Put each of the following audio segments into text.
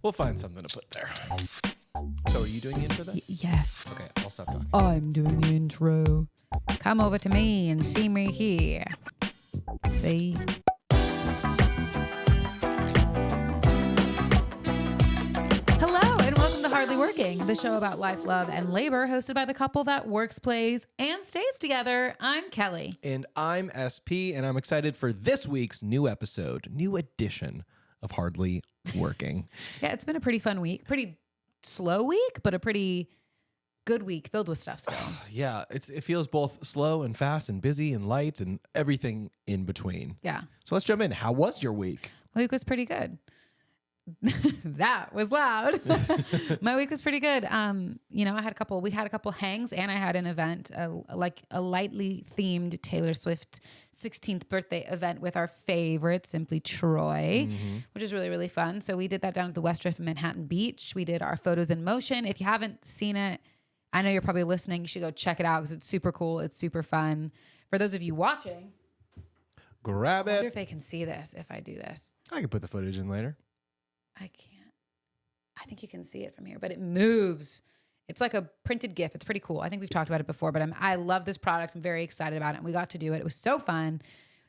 We'll find something to put there. So are you doing the intro then? Yes. Okay, I'll stop talking. I'm doing the intro. Come over to me and see me here. See? Hello, and welcome to Hardly Working, the show about life, love, and labor, hosted by the couple that works, plays, and stays together. I'm Kellie. And I'm SP, and I'm excited for this week's new episode, new edition of Hardly Working. Yeah, it's been a pretty fun week. Pretty slow week, but a pretty good week filled with stuff still. Yeah, it feels both slow and fast and busy and light and everything in between. Yeah. So let's jump in. How was your week? My week was pretty good. That was loud. My week was pretty good. We had a couple hangs, and I had an event, like a lightly themed Taylor Swift 16th birthday event with our favorite, Simply Troy, which is really, really fun. So we did that down at the West Drift in Manhattan Beach. We did our photos in motion. If you haven't seen it, I know you're probably listening. You should go check it out because it's super cool. It's super fun. For those of you watching, grab I wonder it. if they can see this if I do this. I can put the footage in later. I can't. I think you can see it from here, but it moves. It's like a printed GIF. It's pretty cool. I think we've talked about it before, but I love this product. I'm very excited about it. And we got to do it. It was so fun.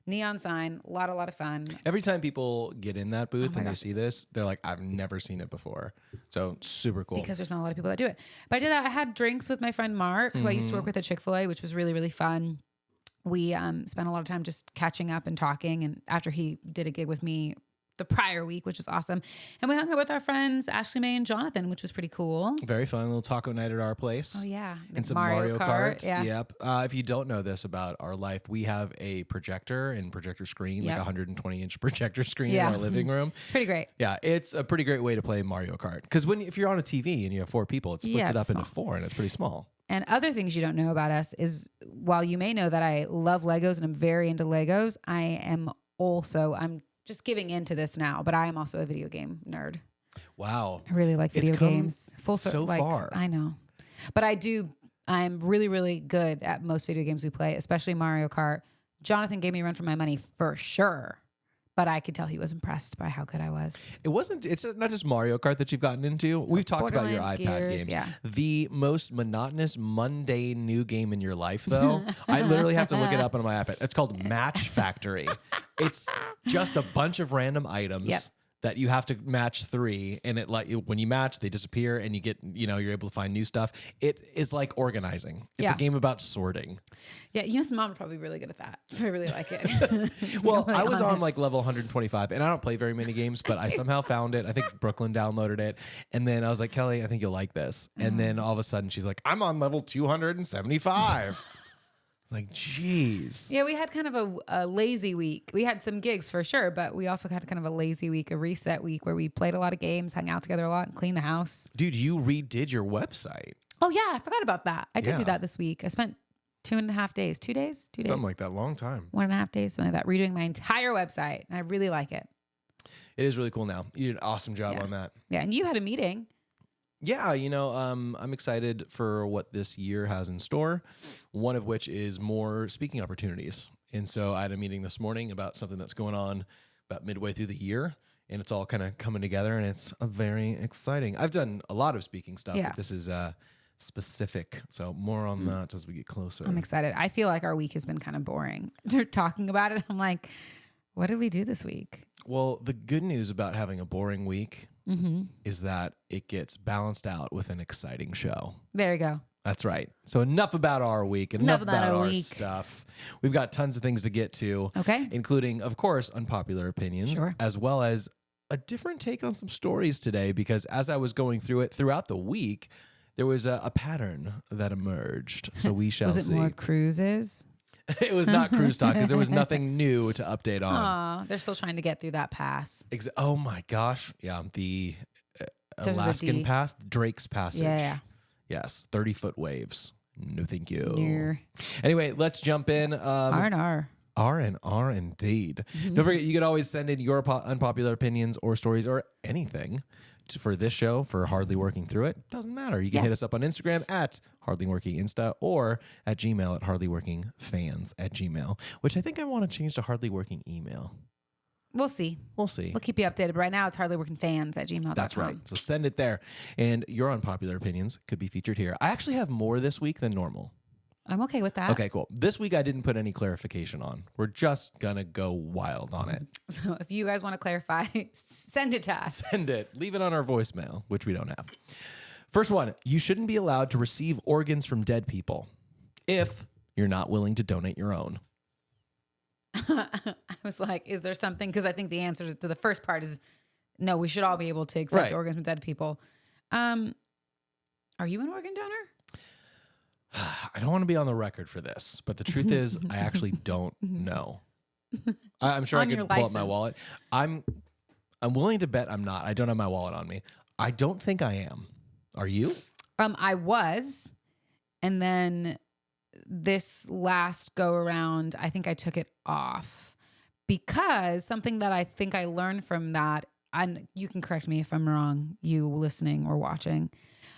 Neon sign, a lot of fun. Every time people get in that booth and they gosh. see this, they're like, I've never seen it before. So super cool. Because there's not a lot of people that do it. But I did that. I had drinks with my friend Mark, who I used to work with at Chick-fil-A, which was really, really fun. We spent a lot of time just catching up and talking. And after he did a gig with me the prior week, which was awesome. And we hung out with our friends, Ashley Mae and Jonathan, which was pretty cool. Very fun. little taco night at our place. Oh, yeah. And some Mario Kart. Yeah. Yep. If you don't know this about our life, we have a projector and projector screen, like a 120-inch projector screen in our living room. Pretty great. Yeah, it's a pretty great way to play Mario Kart. Because if you're on a TV and you have 4 people, it splits it up into 4, and it's pretty small. And other things you don't know about us is, while you may know that I love Legos and I'm very into Legos, I'm just giving into this now, but I am also a video game nerd. Wow. I really like video games. So far. I know. But I'm really, really good at most video games we play, especially Mario Kart. Jonathan gave me a run for my money for sure, but I could tell he was impressed by how good I was. It's not just Mario Kart that you've gotten into. We've talked about your iPad Gears, games. yeah. The most monotonous, mundane new game in your life, though, I literally have to look it up on my iPad. It's called Match Factory. It's just a bunch of random items that you have to match 3, and when you match, they disappear, and you get, you're able to find new stuff. It is like organizing. It's a game about sorting. Yeah, Mom would probably be really good at that. I really like it. Well, I was on like level 125, and I don't play very many games, but I somehow found it. I think Brooklyn downloaded it, and then I was like, Kelly, I think you'll like this. And then all of a sudden, she's like, I'm on level 275. Like, geez. Yeah, we had kind of a lazy week. We had some gigs for sure, but we also had kind of a lazy week, a reset week where we played a lot of games, hung out together a lot, and cleaned the house. Dude, you redid your website. Oh, yeah, I forgot about that. I did do that this week. I spent 2.5 days. 2 days? 2 days? Something like that. Long time. 1.5 days, something like that, redoing my entire website. And I really like it. It is really cool now. You did an awesome job on that. Yeah, and you had a meeting. Yeah, I'm excited for what this year has in store, one of which is more speaking opportunities. And so I had a meeting this morning about something that's going on about midway through the year, and it's all kind of coming together, and it's very exciting. I've done a lot of speaking stuff, but this is specific. So more on that as we get closer. I'm excited. I feel like our week has been kind of boring. They're talking about it. I'm like, what did we do this week? Well, the good news about having a boring week is that it gets balanced out with an exciting show. There you go. That's right. So enough about our week, enough about our stuff. We've got tons of things to get to, including, of course, unpopular opinions, as well as a different take on some stories today, because as I was going through it throughout the week, there was a pattern that emerged. So we shall see. Was it more cruises? It was not cruise talk because there was nothing new to update on. Aw, they're still trying to get through that pass. Oh my gosh. Yeah. The Alaskan Pass, Drake's Passage. Yeah. Yes. 30-foot waves. No, thank you. Near. Anyway, let's jump in. R&R. R&R indeed. Don't forget, you can always send in your unpopular opinions or stories or anything for this show, for Hardly Working Through It. Doesn't matter. You can hit us up on Instagram at Hardly Working Insta or at Gmail at hardlyworkingfans@gmail, which I think I want to change to Hardly Working Email. We'll see. We'll see. We'll keep you updated. But right now, it's hardlyworkingfans@gmail.com. That's right. So send it there. And your unpopular opinions could be featured here. I actually have more this week than normal. I'm okay with that. Okay, cool. This week I didn't put any clarification on. We're just going to go wild on it. So if you guys want to clarify, send it to us. Send it. Leave it on our voicemail, which we don't have. First one, you shouldn't be allowed to receive organs from dead people if you're not willing to donate your own. I was like, is there something? Because I think the answer to the first part is no, we should all be able to accept organs from dead people. Are you an organ donor? I don't want to be on the record for this, but the truth is I actually don't know. I'm sure I could pull up my wallet. I'm willing to bet I'm not. I don't have my wallet on me. I don't think I am. Are you? I was. And then this last go around, I think I took it off because something that I think I learned from that, and you can correct me if I'm wrong, you listening or watching.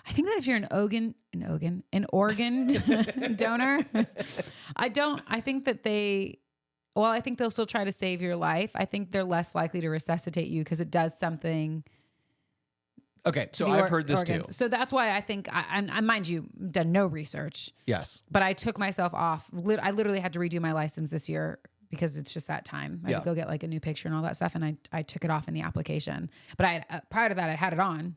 I think that if you're an organ donor, I think that I think they'll still try to save your life. I think they're less likely to resuscitate you because it does something. Okay, so I've heard this too. So that's why I think, I mind you, done no research. Yes. But I took myself off. I literally had to redo my license this year because it's just that time. I had to go get like a new picture and all that stuff, and I took it off in the application. But prior to that, I had it on.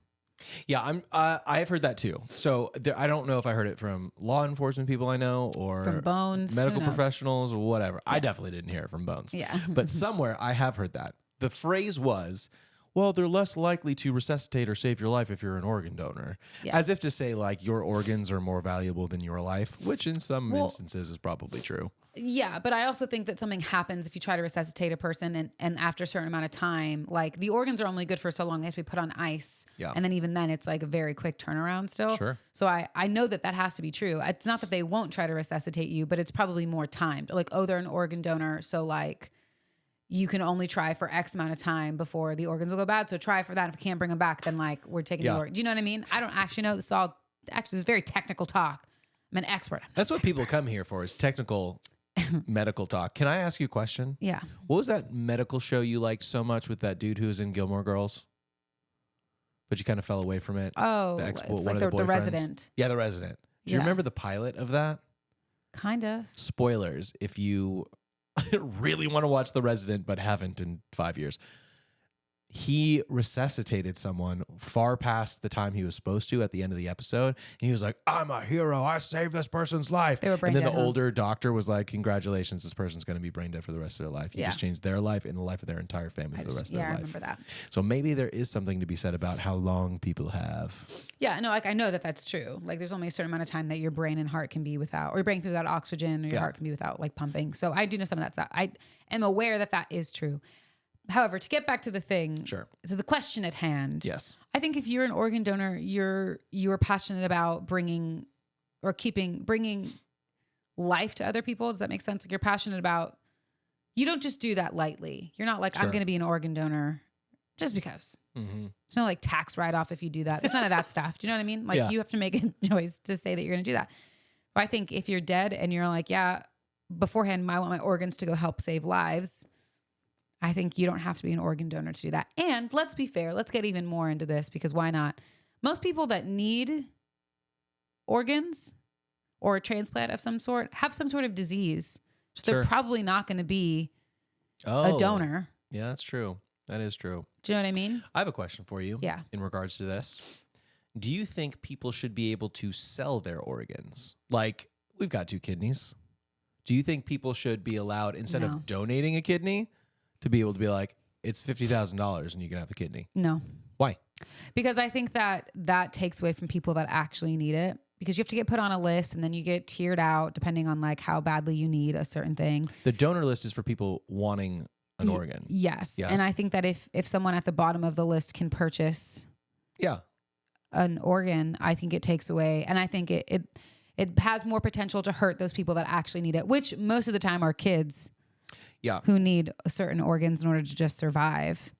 Yeah, I've heard that too. So I don't know if I heard it from law enforcement people I know or from Bones, medical professionals or whatever. Yeah. I definitely didn't hear it from Bones. Yeah. But somewhere I have heard that. The phrase was, well, they're less likely to resuscitate or save your life if you're an organ donor. Yeah. As if to say like your organs are more valuable than your life, which in some instances is probably true. Yeah, but I also think that something happens if you try to resuscitate a person and after a certain amount of time, like the organs are only good for so long. They have to be put on ice. Yeah. And then even then it's like a very quick turnaround still. Sure. So I know that has to be true. It's not that they won't try to resuscitate you, but it's probably more timed. Like, oh, they're an organ donor. So like you can only try for X amount of time before the organs will go bad. So try for that. If we can't bring them back, then like we're taking the organ. Do you know what I mean? I don't actually know. This is very technical talk. I'm an expert. That's what people come here for, is technical medical talk. Can I ask you a question? Yeah. What was that medical show you liked so much with that dude who was in Gilmore Girls? But you kind of fell away from it. Oh, it's like the Resident. Yeah, The Resident. Do you remember the pilot of that? Kind of. Spoilers if you really want to watch The Resident but haven't in 5 years. He resuscitated someone far past the time he was supposed to at the end of the episode. And he was like, I'm a hero. I saved this person's life. They were brain and then dead, the older doctor was like, congratulations, this person's going to be brain dead for the rest of their life. You just changed their life and the life of their entire family for the rest of their life. Yeah, I remember that. So maybe there is something to be said about how long people have. Yeah, no, like I know that that's true. Like there's only a certain amount of time that your brain and heart can be without, or your brain can be without oxygen, or your heart can be without like pumping. So I do know some of that stuff. I am aware that is true. However, to get back to the thing, to the question at hand, yes, I think if you're an organ donor, you're passionate about bringing life to other people. Does that make sense? Like you're passionate about. You don't just do that lightly. You're not like I'm going to be an organ donor just because. Mm-hmm. There's no like tax write off if you do that. There's none of that stuff. Do you know what I mean? Like you have to make a choice to say that you're going to do that. But I think if you're dead and you're like, yeah, beforehand, I want my organs to go help save lives. I think you don't have to be an organ donor to do that. And let's be fair. Let's get even more into this because why not? Most people that need organs or a transplant of some sort have some sort of disease. So they're probably not going to be a donor. Yeah, that's true. That is true. Do you know what I mean? I have a question for you. Yeah. In regards to this. Do you think people should be able to sell their organs? Like, we've got 2 kidneys. Do you think people should be allowed, instead of donating a kidney, to be able to be like, it's $50,000 and you can have the kidney? No. Why? Because I think that takes away from people that actually need it. Because you have to get put on a list and then you get tiered out depending on like how badly you need a certain thing. The donor list is for people wanting an organ. Yes. And I think that if someone at the bottom of the list can purchase an organ, I think it takes away. And I think it has more potential to hurt those people that actually need it, which most of the time are kids. Who need certain organs in order to just survive.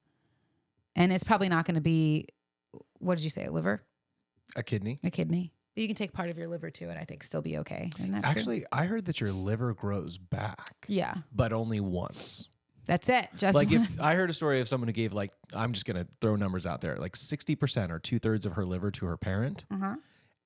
And it's probably not going to be, what did you say, a liver? A kidney. A kidney. But you can take part of your liver too and I think still be okay. Isn't that Actually, true? I heard that your liver grows back. Yeah. But only once. That's it. Just Like if I heard a story of someone who gave like, I'm just going to throw numbers out there, like 60% or 2/3 of her liver to her parent,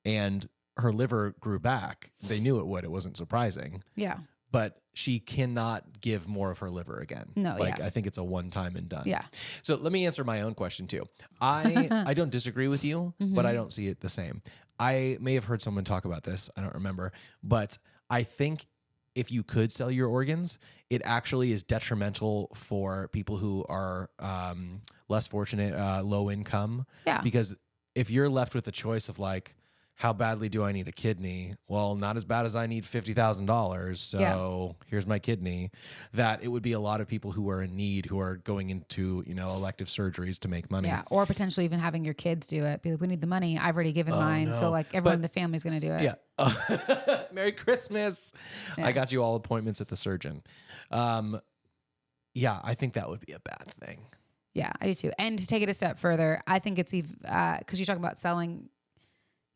and her liver grew back. They knew it would. It wasn't surprising. Yeah. But she cannot give more of her liver again. No, like yeah. I think it's a one time and done. Yeah. So let me answer my own question too. I don't disagree with you, but I don't see it the same. I may have heard someone talk about this. I don't remember, but I think if you could sell your organs, it actually is detrimental for people who are less fortunate, low income. Yeah. Because if you're left with the choice of like, how badly do I need a kidney? Well, not as bad as I need $50,000. So here's my kidney. That it would be a lot of people who are in need, who are going into, elective surgeries to make money. Yeah. Or potentially even having your kids do it. Be like, we need the money. I've already given mine. No. So like everyone in the family's going to do it. Yeah. Merry Christmas. Yeah. I got you all appointments at the surgeon. Yeah, I think that would be a bad thing. Yeah, I do too. And to take it a step further, I think it's even, because you talk about selling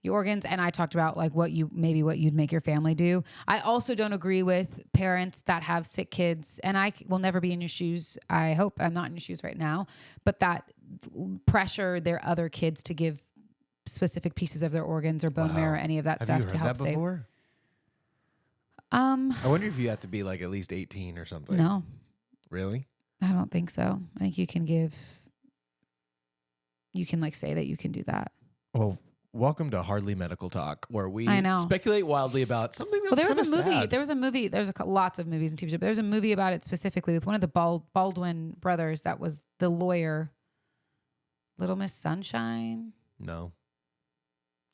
your organs, and I talked about like what you'd make your family do. I also don't agree with parents that have sick kids, and I will never be in your shoes. I hope I'm not in your shoes right now, but that pressure their other kids to give specific pieces of their organs or bone marrow, any of that stuff to help save. Before? I wonder if you have to be like at least 18 or something. No, really? I don't think so. I think you can like say that you can do that. Well, welcome to Hardly Medical Talk, where we speculate wildly about something that's there was a movie. sad. There was a movie. There's lots of movies and TV shows. But there's a movie about it specifically with one of the Baldwin brothers that was the lawyer. Little Miss Sunshine. No,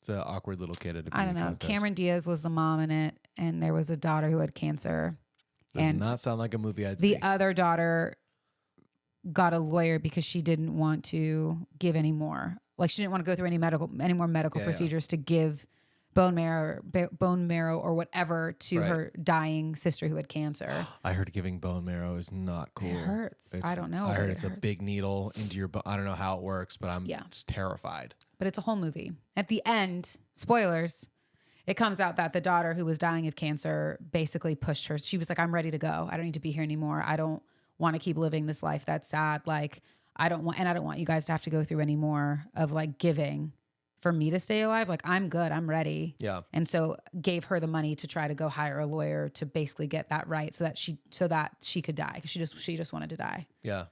it's an awkward little kid at a I don't know. contest. Cameron Diaz was the mom in it, and there was a daughter who had cancer. Does not sound like a movie I'd see. see. The other daughter got a lawyer because she didn't want to give any more. Like she didn't want to go through any more medical procedures to give bone marrow or whatever to her dying sister who had cancer. I heard giving bone marrow is not cool. It hurts. I don't know. I heard it's a big needle into your bone. I don't know how it works, but I'm just terrified. But it's a whole movie. At the end, spoilers, it comes out that the daughter who was dying of cancer basically pushed her. She was like, I'm ready to go. I don't need to be here anymore. I don't want to keep living this life that's sad. Like, I don't want you guys to have to go through any more of like giving for me to stay alive. Like I'm good. I'm ready. Yeah. And so gave her the money to try to go hire a lawyer to basically get that right so that she could die. Cause she just wanted to die. Yeah.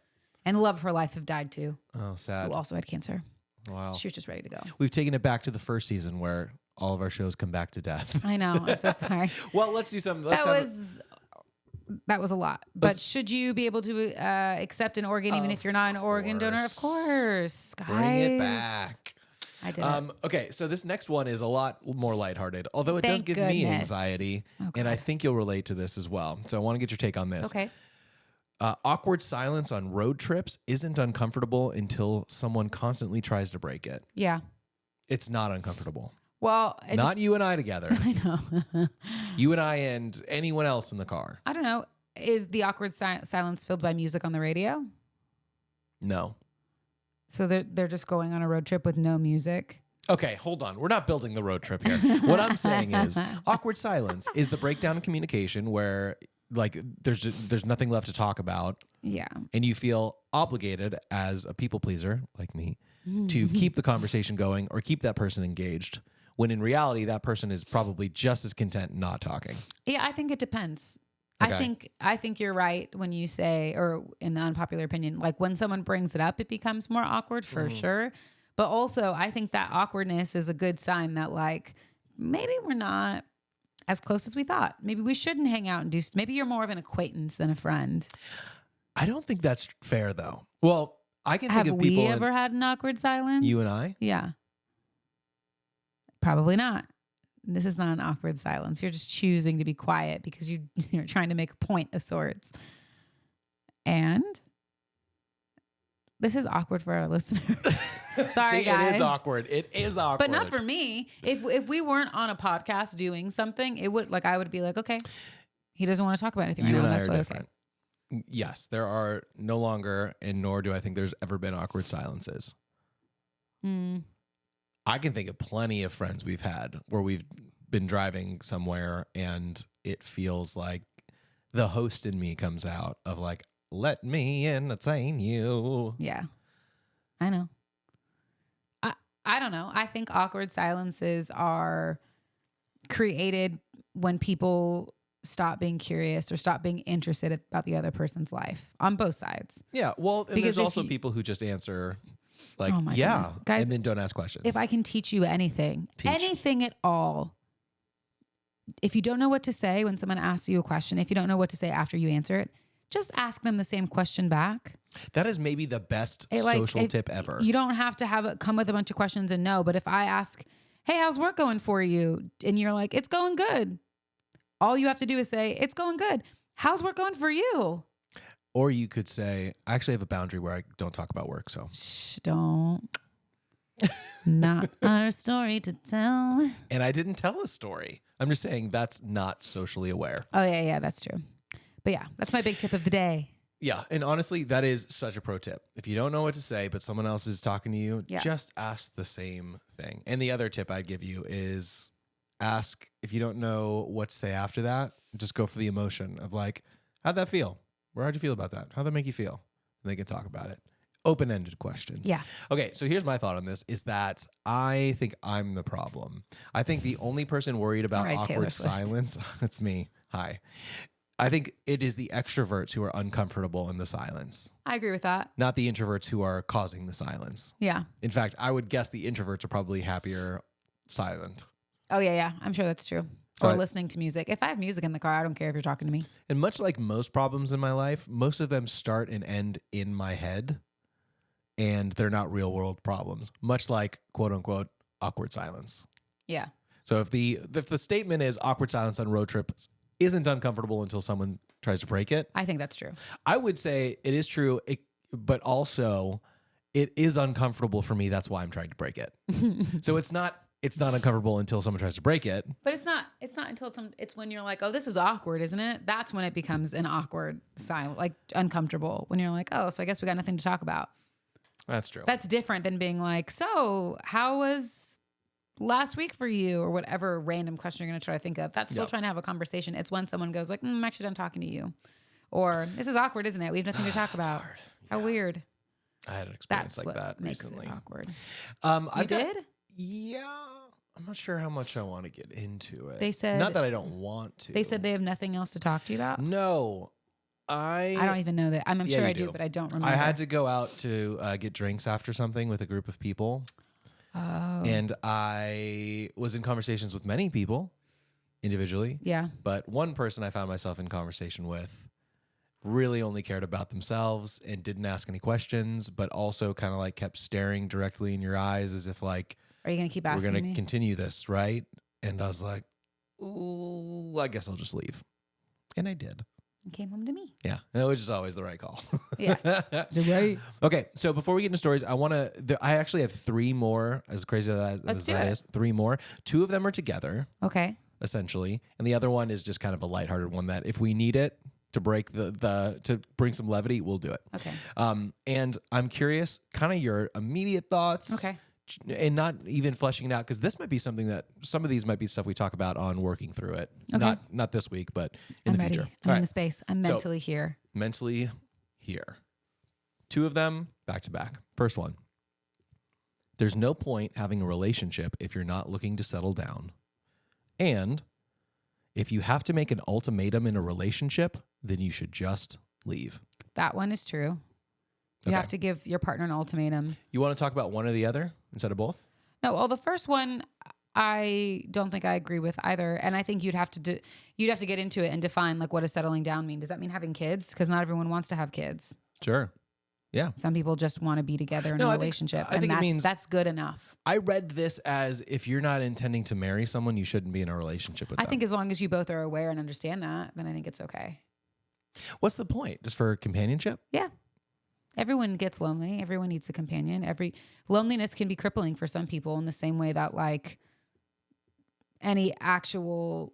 And the love of her life have died too. Oh, sad. Who also had cancer. Wow. She was just ready to go. We've taken it back to the first season where all of our shows come back to death. I know. I'm so sorry. Well, let's do something. That was a lot. But should you be able to accept an organ even if you're not an organ donor? Of course, guys. Bring it back. I did it. Okay, so this next one is a lot more lighthearted, although it does Thank give me goodness. anxiety, and I think you'll relate to this as well. So I want to get your take on this. Okay. Awkward silence on road trips isn't uncomfortable until someone constantly tries to break it. Yeah. It's not uncomfortable. Well, not you and I together. I know. You and I and anyone else in the car. I don't know. Is the awkward silence filled by music on the radio? No. So they're just going on a road trip with no music? Okay, hold on. We're not building the road trip here. What I'm saying is awkward silence is the breakdown in communication where like there's nothing left to talk about. Yeah. And you feel obligated as a people pleaser like me to keep the conversation going or keep that person engaged. When in reality, that person is probably just as content not talking. Yeah, I think it depends. Okay. I think you're right when you say, or in the unpopular opinion, like when someone brings it up, it becomes more awkward for sure. But also, I think that awkwardness is a good sign that like maybe we're not as close as we thought. Maybe we shouldn't hang out and do. Maybe you're more of an acquaintance than a friend. I don't think that's fair, though. Well, I can think of people. Have we ever had an awkward silence? You and I? Yeah. Probably not. This is not an awkward silence. You're just choosing to be quiet because you're trying to make a point of sorts. And this is awkward for our listeners. Sorry, See, guys. It is awkward. It is awkward. But not for me. If we weren't on a podcast doing something, it would I would be like, okay, he doesn't want to talk about anything You right and now. I That's are okay. different. Yes, there are no longer, and nor do I think there's ever been awkward silences. I can think of plenty of friends we've had where we've been driving somewhere and it feels like the host in me comes out of like let me entertain you. Yeah, I know. I don't know. I think awkward silences are created when people stop being curious or stop being interested about the other person's life on both sides. Yeah. Well, and Because there's if also you- people who just answer like, Oh my yeah, goodness. Guys, and then don't ask questions. If I can teach you anything, anything at all, if you don't know what to say when someone asks you a question, if you don't know what to say after you answer it, just ask them the same question back. That is maybe the best social tip ever. You don't have to come with a bunch of questions and no, but if I ask, hey, how's work going for you? And you're like, it's going good. All you have to do is say, it's going good. How's work going for you? Or you could say, I actually have a boundary where I don't talk about work. So Shh, don't. Not our story to tell. And I didn't tell a story. I'm just saying that's not socially aware. Oh, yeah, that's true. But yeah, that's my big tip of the day. Yeah. And honestly, that is such a pro tip. If you don't know what to say, but someone else is talking to you, Yeah. just ask the same thing. And the other tip I'd give you is ask, if you don't know what to say after that, just go for the emotion of like, how'd that feel? How'd you feel about that? How'd that make you feel? And they can talk about it. Open-ended questions. Yeah. Okay, so here's my thought on this is that I think I'm the problem. I think the only person worried about All right, Taylor awkward Swift. silence, it's me. Hi. I think it is the extroverts who are uncomfortable in the silence, I agree with that. not the introverts who are causing the silence. Yeah. In fact, I would guess the introverts are probably happier silent. Oh, yeah. I'm sure that's true. So Or I- listening to music. If I have music in the car, I don't care if you're talking to me. And much like most problems in my life, most of them start and end in my head, and they're not real world problems, much like quote unquote awkward silence. Yeah. So if the statement is awkward silence on road trips isn't uncomfortable until someone tries to break it, I think that's true. I would say it is true, but also it is uncomfortable for me. That's why I'm trying to break it. So it's not uncomfortable until someone tries to break it. But it's not until it's when you're like, oh, this is awkward, isn't it? That's when it becomes an awkward silence, like uncomfortable. When you're like, oh, so I guess we got nothing to talk about. That's true. That's different than being like, so how was last week for you, or whatever random question you're going to try to think of. That's still Yep. trying to have a conversation. It's when someone goes like, I'm actually done talking to you. Or this is awkward, isn't it? We have nothing to talk about. hard. How weird. I had an experience That's like what that makes recently. it awkward. I did? Yeah. I'm not sure how much I want to get into it. They said- not that I don't want to. They said they have nothing else to talk to you about. no. I don't even know that. I'm Yeah, sure you I do, do. but I don't remember. I had to go out to get drinks after something with a group of people. Oh. And I was in conversations with many people individually. Yeah. But one person I found myself in conversation with really only cared about themselves and didn't ask any questions, but also kind of like kept staring directly in your eyes as if like, Are you going to keep we're asking going to me? continue this, right? And I was like, ooh, I guess I'll just leave. And I did. You came home to me. Yeah. And which is always the right call. Yeah. Is it right? Okay, so before we get into stories, I actually have three more, as crazy as Let's do that it. is, three more. Two of them are together, Okay. essentially, and the other one is just kind of a lighthearted one that if we need it to break to bring some levity, we'll do it. Okay. And I'm curious, kind of your immediate thoughts. Okay. And not even fleshing it out, because this might be something that some of these might be stuff we talk about on working through it. Okay. Not this week, but in I'm the ready. future. I'm All in right. the space. I'm So- mentally here. Mentally here. Two of them back to back. First one. There's no point having a relationship if you're not looking to settle down. And if you have to make an ultimatum in a relationship, then you should just leave. That one is true. You Okay. have to give your partner an ultimatum. You want to talk about one or the other instead of both? No, well, the first one, I don't think I agree with either, and I think you'd have to get into it and define like what does settling down mean. Does that mean having kids? Because not everyone wants to have kids. Sure. Yeah. Some people just want to be together in No, a I think- relationship, I think it and means- that's good enough. I read this as if you're not intending to marry someone, you shouldn't be in a relationship with I them. think as long as you both are aware and understand that, then I think it's okay. What's the point? Just for companionship? Yeah. Everyone gets lonely. Everyone needs a companion. Loneliness can be crippling for some people in the same way that like any actual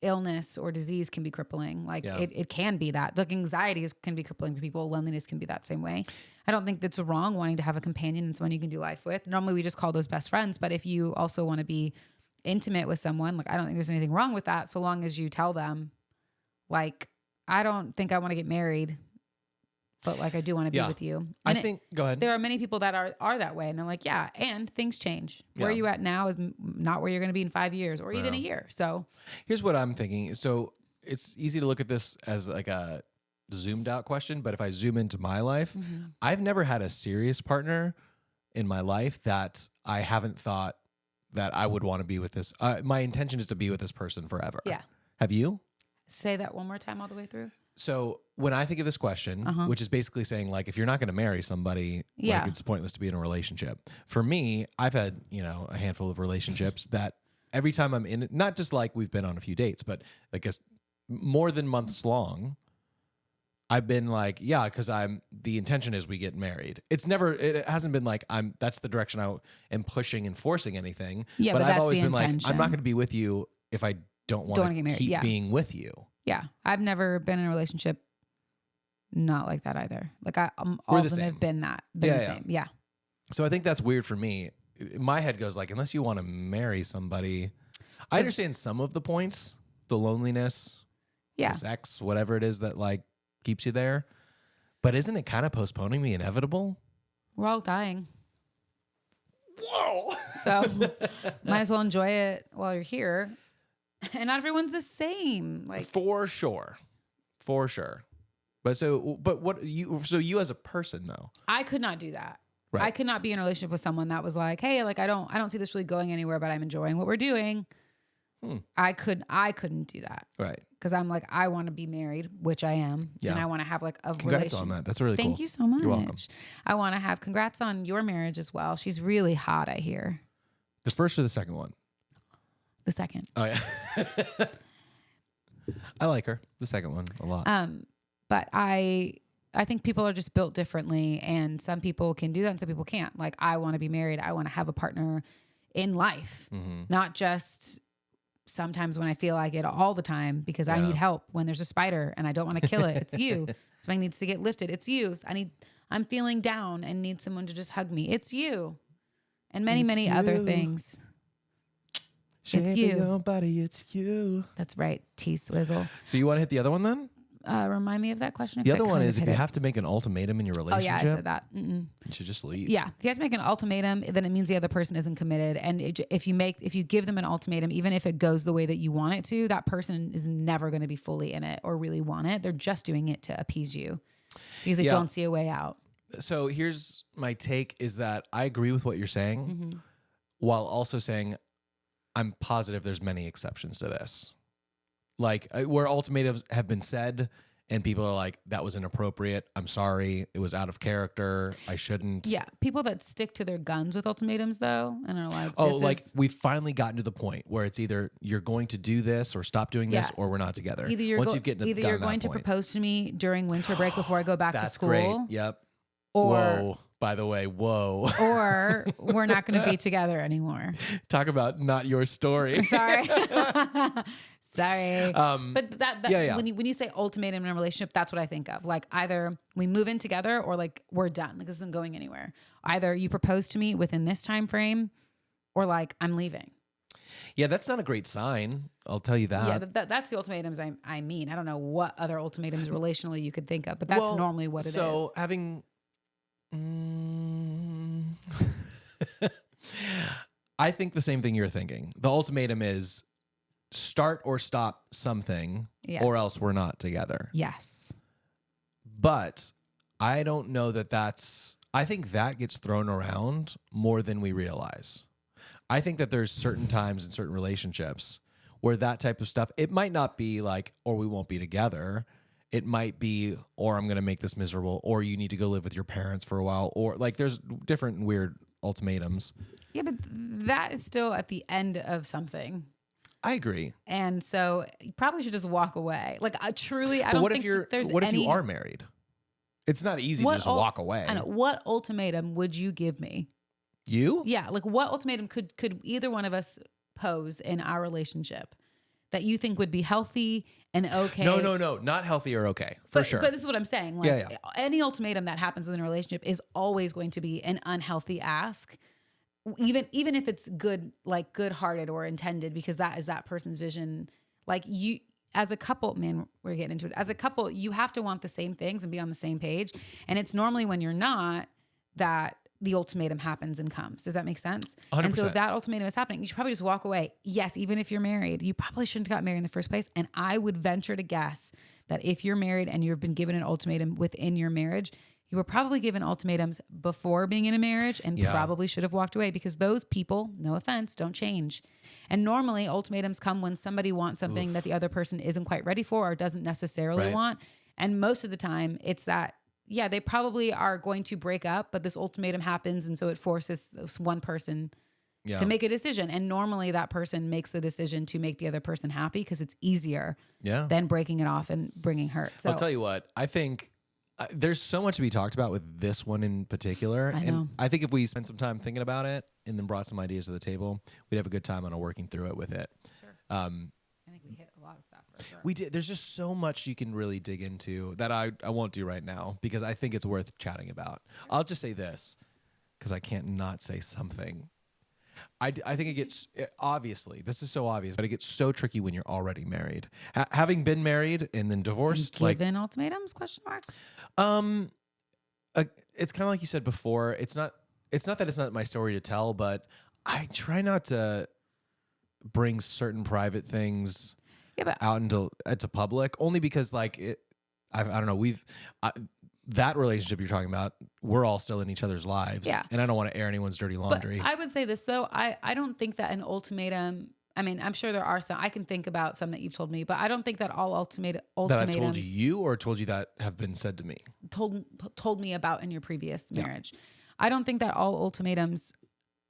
illness or disease can be crippling. Like Yeah. it can be that. Like anxiety can be crippling for people. Loneliness can be that same way. I don't think that's wrong wanting to have a companion and someone you can do life with. Normally we just call those best friends, but if you also want to be intimate with someone, like I don't think there's anything wrong with that so long as you tell them like I don't think I want to get married. but like I do want to be Yeah. with you. I And think, go ahead. there are many people that are that way, and they're like, yeah, and things change. Where Yeah. you at now is not where you're going to be in 5 years or even a year. So Here's what I'm thinking. So it's easy to look at this as like a zoomed out question, but if I zoom into my life, I've never had a serious partner in my life that I haven't thought that I would want to be with this. My intention is to be with this person forever. Yeah. Have you? say that one more time all the way through. So when I think of this question, which is basically saying like, if you're not going to marry somebody, like it's pointless to be in a relationship. For me, I've had, a handful of relationships that every time I'm in it, not just like we've been on a few dates, but I guess more than months long, I've been like, yeah, because the intention is we get married. It hasn't been like that's the direction I am pushing and forcing anything. Yeah, but but I've that's always the been like, I'm intention. not going to be with you if I don't want get to married. keep being with you. Yeah. I've never been in a relationship not like that either. Like all We're of the them same. have been the same. Yeah. So I think that's weird for me. My head goes like, unless you want to marry somebody, I understand some of the points, the loneliness, Yeah. the sex, whatever it is that like keeps you there. But isn't it kind of postponing the inevitable? We're all dying. Whoa. So might as well enjoy it while you're here. And not everyone's the same. Like For sure. But you as a person though. I could not do that. Right. I could not be in a relationship with someone that was like, hey, like I don't see this really going anywhere, but I'm enjoying what we're doing. I couldn't do that. Right. Because I'm like, I want to be married, which I am. Yeah. And I want to have like a Congrats relation. on that. That's really cool. Thank you so much. You're welcome. I want to have congrats on your marriage as well. She's really hot, I hear. The first or the second one? The second. Oh yeah. I like her. The second one a lot. But I think people are just built differently, and some people can do that and some people can't. Like I want to be married. I want to have a partner in life, not just sometimes when I feel like it all the time because I need help when there's a spider and I don't want to kill it. It's you. Something needs to get lifted. It's you. I'm feeling down and need someone to just hug me. It's you. And many other things. It's you. Your body, it's you. That's right. T-Swizzle. So you want to hit the other one then? Remind me of that question. The other one is if you have to make an ultimatum in your Oh relationship. yeah, I said that. You should just leave. Yeah, if you have to make an ultimatum, then it means the other person isn't committed. And if you give them an ultimatum, even if it goes the way that you want it to, that person is never going to be fully in it or really want it. They're just doing it to appease you because they don't see a way out. So here's my take: is that I agree with what you're saying, while also saying I'm positive there's many exceptions to this. Like where ultimatums have been said and people are like, that was inappropriate. I'm sorry. It was out of character. I shouldn't. Yeah. People that stick to their guns with ultimatums though, and are like, we've finally gotten to the point where it's either you're going to do this or stop doing this or we're not together. Either you're going to propose to me during winter break before I go back to school. Great. Yep. Or, whoa. By the way, whoa. Or we're not going to be together anymore. Talk about not your story. Sorry. Sorry. But yeah. when you say ultimatum in a relationship, that's what I think of. Like either we move in together or like we're done. Like this isn't going anywhere. Either you propose to me within this time frame or like I'm leaving. Yeah, that's not a great sign. I'll tell you that. Yeah, that's the ultimatums I mean. I don't know what other ultimatums relationally you could think of, but that's normally what it is. So having... I think the same thing you're thinking. The ultimatum is start or stop something or else we're not together. Yes. But I don't know I think that gets thrown around more than we realize. I think that there's certain times in certain relationships where that type of stuff, it might not be like, or we won't be together. It might be, or I'm going to make this miserable, or you need to go live with your parents for a while, or like there's different weird ultimatums. Yeah, but that is still at the end of something. I agree. And so you probably should just walk away. Like truly, I don't think there's What if you are married? It's not easy to just walk away. I know. What ultimatum would you give me? You? Yeah. Like what ultimatum could either one of us pose in our relationship that you think would be healthy and okay? No. Not healthy or okay. For sure. But this is what I'm saying. Like any ultimatum that happens in a relationship is always going to be an unhealthy ask. Even if it's good, like good-hearted or intended, because that is that person's vision. Like as a couple, man, we're getting into it. As a couple, you have to want the same things and be on the same page. And it's normally when you're not that the ultimatum happens and comes. Does that make sense? 100%. And so if that ultimatum is happening, you should probably just walk away. Yes, even if you're married, you probably shouldn't have got married in the first place. And I would venture to guess that if you're married and you've been given an ultimatum within your marriage, you were probably given ultimatums before being in a marriage and probably should have walked away, because those people, no offense, don't change. And normally ultimatums come when somebody wants something that the other person isn't quite ready for or doesn't necessarily want. And most of the time it's that, yeah, they probably are going to break up, but this ultimatum happens. And so it forces this one person to make a decision. And normally that person makes the decision to make the other person happy because it's easier than breaking it off and bringing hurt. So I'll tell you what, I think there's so much to be talked about with this one in particular. And I think if we spent some time thinking about it and then brought some ideas to the table, we'd have a good time on working through it with it. Sure. I think we hit a lot of stuff for sure. We did. There's just so much you can really dig into that I won't do right now because I think it's worth chatting about. I'll just say this because I can't not say something. I think it gets, obviously, this is so obvious, but it gets so tricky when you're already married. Having been married and then divorced. Given ultimatums, question mark? It's kind of like you said before. It's not that it's not my story to tell, but I try not to bring certain private things out into public, only because like I don't know, that relationship you're talking about, we're all still in each other's lives. Yeah. And I don't want to air anyone's dirty laundry. But I would say this though, I don't think that an ultimatum, I mean, I'm sure there are some, I can think about some that you've told me, but I don't think that all ultimatums that I told you or told you that have been said to me, told me about in your previous marriage. I don't think that all ultimatums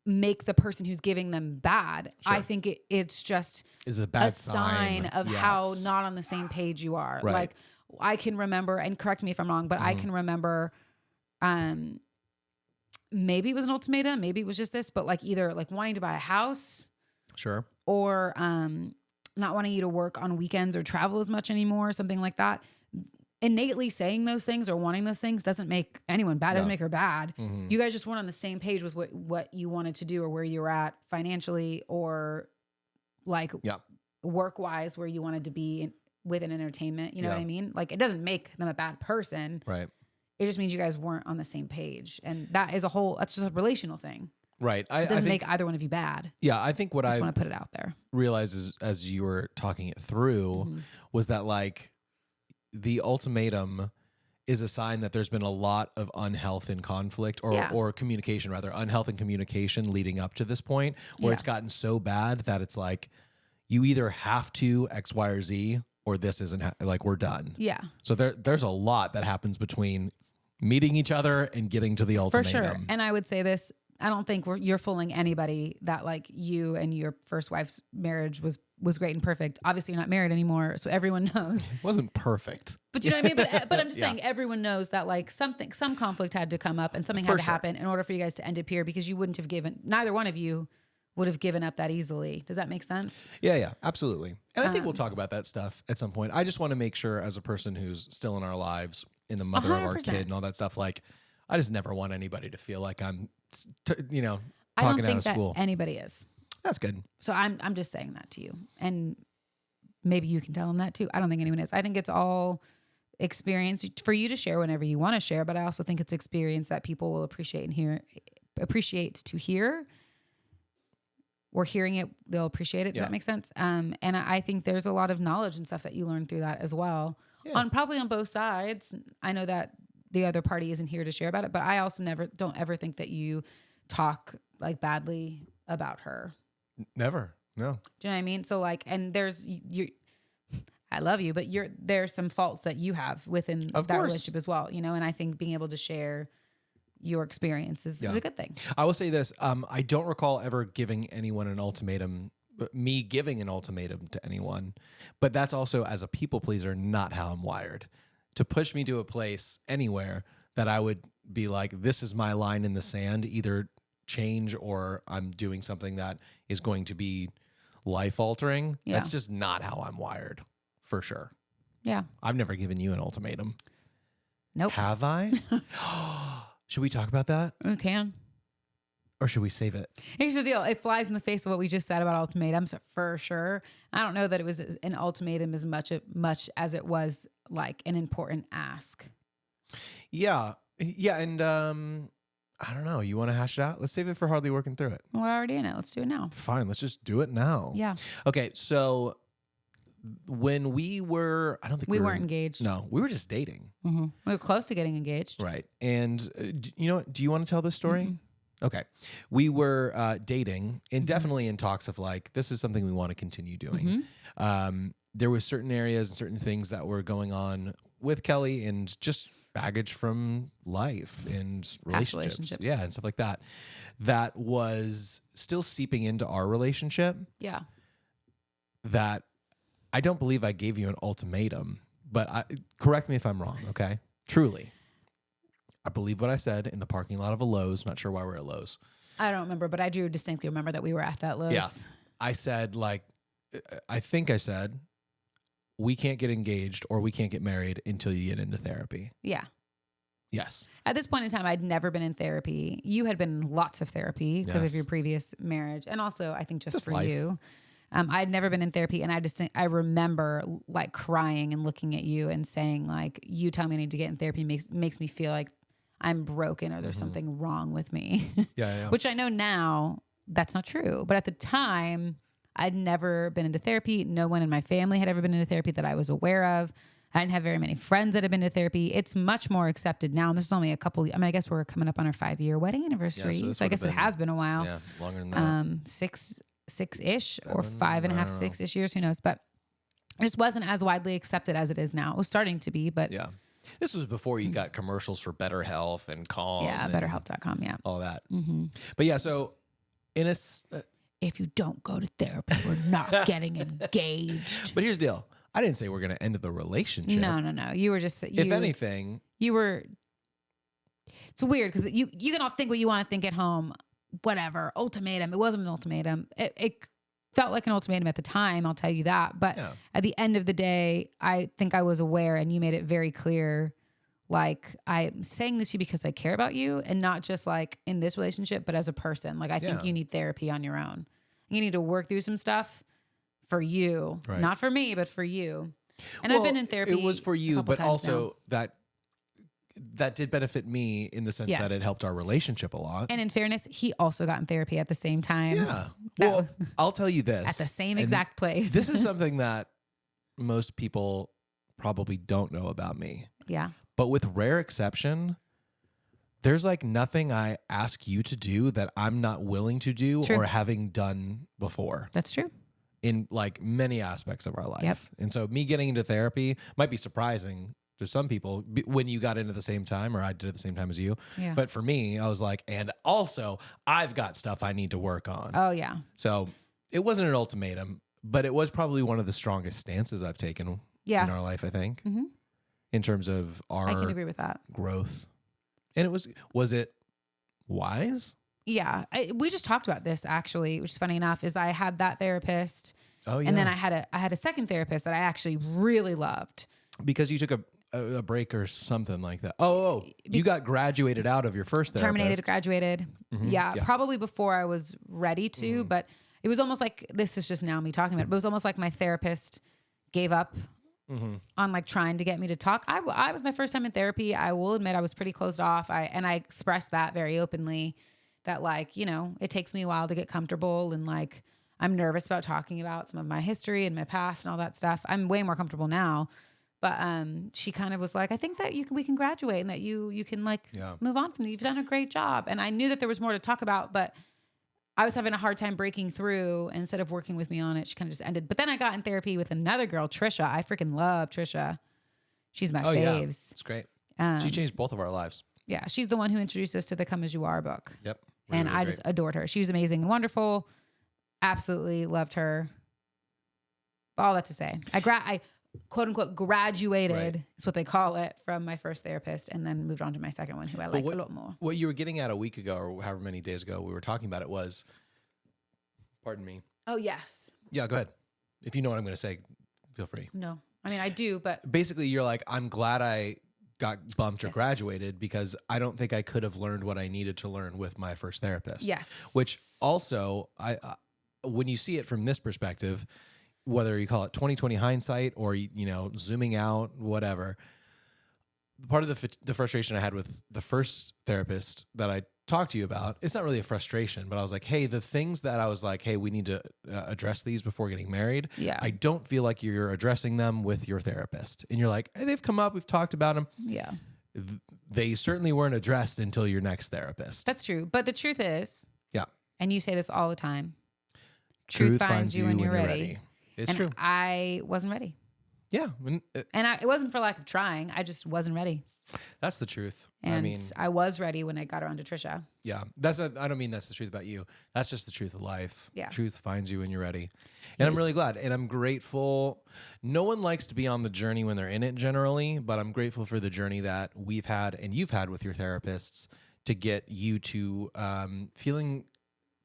make the person who's giving them bad. Sure. I think it's just is a bad sign of how not on the same page you are. Right. Like I can remember, and correct me if I'm wrong, but I can remember, maybe it was an ultimatum, maybe it was just this, but like either like wanting to buy a house, sure, or not wanting you to work on weekends or travel as much anymore, something like that. Innately saying those things or wanting those things doesn't make anyone bad, doesn't make her bad. Mm-hmm. You guys just weren't on the same page with what you wanted to do or where you were at financially or like work-wise where you wanted to be within entertainment. You know what I mean? Like it doesn't make them a bad person. Right. It just means you guys weren't on the same page. And that is that's just a relational thing. Right. It doesn't make either one of you bad. Yeah. I think what I just want to put it out there. Realized as you were talking it through was that like the ultimatum is a sign that there's been a lot of unhealth and conflict or communication, rather unhealth and communication leading up to this point where it's gotten so bad that it's like you either have to X, Y, or Z or this isn't like we're done. Yeah. So there's a lot that happens between meeting each other and getting to the ultimatum. For sure. And I would say this, I don't think you're fooling anybody that like you and your first wife's marriage was great and perfect. Obviously you're not married anymore. So everyone knows. It wasn't perfect. But you know what I mean? But I'm just saying everyone knows that like some conflict had to come up and something had to happen in order for you guys to end up here because you wouldn't have neither one of you would have given up that easily. Does that make sense? Yeah, absolutely. And I think we'll talk about that stuff at some point. I just want to make sure as a person who's still in our lives, in the mother 100%. Of our kid and all that stuff, like I just never want anybody to feel like I'm, talking out of school. I don't think that anybody is. That's good. So I'm just saying that to you. And maybe you can tell them that too. I don't think anyone is. I think it's all experience for you to share whenever you want to share. But I also think it's experience that people will appreciate to hear. Or hearing it, they'll appreciate it. Does that make sense? And I think there's a lot of knowledge and stuff that you learn through that as well. Yeah. Probably on both sides. I know that the other party isn't here to share about it, but I also don't ever think that you talk like badly about her. Never. No. Do you know what I mean? So like, and I love you, but there's some faults that you have within that relationship as well, and I think being able to share your experience is a good thing. I will say this. I don't recall ever giving anyone an ultimatum, me giving an ultimatum to anyone, but that's also as a people pleaser, not how I'm wired. To push me to a place anywhere that I would be like, this is my line in the sand, either change or I'm doing something that is going to be life altering. Yeah. That's just not how I'm wired, for sure. Yeah. I've never given you an ultimatum. Nope. Have I? Should we talk about that? We can. Or should we save it? Here's the deal. It flies in the face of what we just said about ultimatums for sure. I don't know that it was an ultimatum as much as it was like an important ask. Yeah. Yeah. And I don't know. You want to hash it out? Let's save it for hardly working through it. We're already in it. Let's do it now. Fine. Let's just do it now. Yeah. Okay. So when we were, I don't think we weren't engaged. No, we were just dating. Mm-hmm. We were close to getting engaged. Right. And you know, do you want to tell this story? Mm-hmm. Okay. We were dating and definitely in talks of like, this is something we want to continue doing. There were certain areas and certain things that were going on with Kellie and just baggage from life and relationships. Yeah. And stuff like that. That was still seeping into our relationship. Yeah. That I don't believe I gave you an ultimatum, but correct me if I'm wrong. Okay. Truly. I believe what I said in the parking lot of a Lowe's. Not sure why we're at Lowe's. I don't remember, but I do distinctly remember that we were at that Lowe's. Yeah. I said, like, I think I said, we can't get engaged or we can't get married until you get into therapy. Yeah. Yes. At this point in time, I'd never been in therapy. You had been in lots of therapy because of your previous marriage. And also, I think just for life. You. I'd never been in therapy, and I remember like crying and looking at you and saying like, you tell me I need to get in therapy makes me feel like I'm broken or there's something wrong with me. Yeah. Which I know now that's not true. But at the time, I'd never been into therapy. No one in my family had ever been into therapy that I was aware of. I didn't have very many friends that had been to therapy. It's much more accepted now. And this is only a couple, I guess we're coming up on our 5-year wedding anniversary. Yeah, so I guess it has been a while. Yeah, longer than that. Six-ish or 5.5, 6-ish years, who knows? But it just wasn't as widely accepted as it is now. It was starting to be, but yeah. This was before you got commercials for Better Health and Calm. Yeah, BetterHelp.com, yeah. All that. But yeah, so in a... if you don't go to therapy, we're not getting engaged. But here's the deal. I didn't say we're going to end the relationship. No. You were just... if anything... You were... It's weird because you can all think what you want to think at home. Whatever. Ultimatum. It wasn't an ultimatum. It felt like an ultimatum at the time, I'll tell you that. But at the end of the day, I think I was aware and you made it very clear, like, I'm saying this to you because I care about you and not just like in this relationship, but as a person. Like, I think you need therapy on your own. You need to work through some stuff for you, not for me, but for you. And I've been in therapy. It was for you, but also that did benefit me in the sense that it helped our relationship a lot. And in fairness, he also got in therapy at the same time. Yeah. Well, I'll tell you this. At the same exact place. This is something that most people probably don't know about me. Yeah. But with rare exception, there's like nothing I ask you to do that I'm not willing to do or having done before. That's true. In like many aspects of our life. Yep. And so me getting into therapy might be surprising to some people when you got in at the same time, or I did at the same time as you. Yeah. But for me, I was like, and also I've got stuff I need to work on. Oh yeah. So it wasn't an ultimatum, but it was probably one of the strongest stances I've taken in our life, I think, in terms of our I can agree with that. growth. And was it wise? Yeah. We just talked about this actually, which is funny enough, is I had that therapist. Oh yeah. And then I had a second therapist that I actually really loved. Because you took a break or something like that. You got graduated out of your first therapist. Terminated, graduated. Yeah, probably before I was ready to, but it was almost like, this is just now me talking about it, but it was almost like my therapist gave up on like trying to get me to talk. I was my first time in therapy. I will admit I was pretty closed off. I expressed that very openly, that like, you know, it takes me a while to get comfortable and like, I'm nervous about talking about some of my history and my past and all that stuff. I'm way more comfortable now. But she kind of was like, I think that we can graduate and that you can like move on from it. You've done a great job. And I knew that there was more to talk about, but I was having a hard time breaking through. And instead of working with me on it, she kind of just ended. But then I got in therapy with another girl, Trisha. I freaking love Trisha. She's my faves. Yeah. It's great. She changed both of our lives. Yeah. She's the one who introduced us to the Come As You Are book. Yep. Really, and I just adored her. She was amazing and wonderful. Absolutely loved her. All that to say, I quote unquote graduated is what they call it from my first therapist, and then moved on to my second one, who I like a lot more. What you were getting at a week ago or however many days ago we were talking about it was, pardon me. Oh yes. Yeah, go ahead. If you know what I'm going to say, feel free. No, I mean I do, but basically you're like, I'm glad I got bumped or graduated because I don't think I could have learned what I needed to learn with my first therapist. Yes. Which also, when you see it from this perspective, whether you call it 20/20 hindsight or, zooming out, whatever, part of the frustration I had with the first therapist that I talked to you about, it's not really a frustration, but I was like, hey, the things that I was like, hey, we need to address these before getting married. Yeah. I don't feel like you're addressing them with your therapist. And you're like, hey, they've come up, we've talked about them. Yeah. They certainly weren't addressed until your next therapist. That's true. But the truth is, Yeah. and you say this all the time, truth finds you when you're ready. It's and true. I wasn't ready. Yeah. It wasn't for lack of trying. I just wasn't ready. That's the truth. And I was ready when I got around to Trisha. Yeah. I don't mean that's the truth about you. That's just the truth of life. Yeah. Truth finds you when you're ready. And I'm really glad. And I'm grateful. No one likes to be on the journey when they're in it generally, but I'm grateful for the journey that we've had and you've had with your therapists to get you to feeling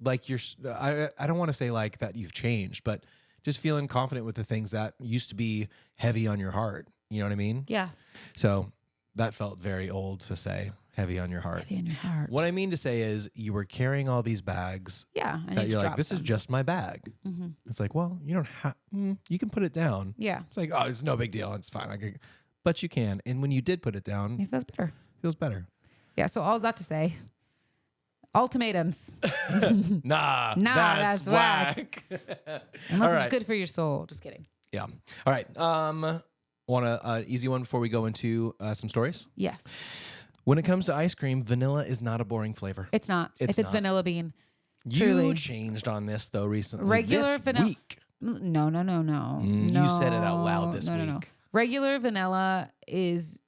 like I don't want to say like that you've changed, but just feeling confident with the things that used to be heavy on your heart. You know what I mean? Yeah. So that felt very old to say, heavy on your heart. Heavy on your heart. What I mean to say is you were carrying all these bags. Yeah. That you're like, this is just my bag. Mm-hmm. It's like, well, you don't have, you can put it down. Yeah. It's like, oh, it's no big deal. It's fine. But you can. And when you did put it down, It feels better. feels better. Yeah. So all that to say, ultimatums. Nah, that's whack. Unless right. it's good for your soul. Just kidding. Yeah. All right. Want an easy one before we go into some stories? Yes. When it comes to ice cream, vanilla is not a boring flavor. It's not. It's if it's not. vanilla bean. You Truly. changed on this though recently. Regular this vanilla. week. No. You said it out loud this week. No. Regular vanilla is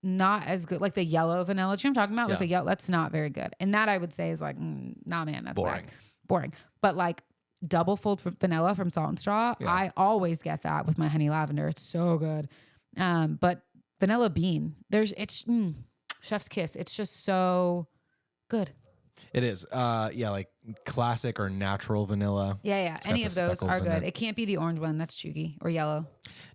not as good. Like the yellow vanilla. Do you know what I'm talking about? Yeah. Like the yellow. That's not very good. And that I would say is like, nah, man, that's Boring. whack. Boring. But like double fold vanilla from Salt and Straw, Yeah. I always get that with my honey lavender. It's so good. But vanilla bean, chef's kiss. It's just so good. It is. Yeah, like classic or natural vanilla. Yeah. It's got Any the of those speckles are in good. it. It can't be the orange one. That's chuggy or yellow.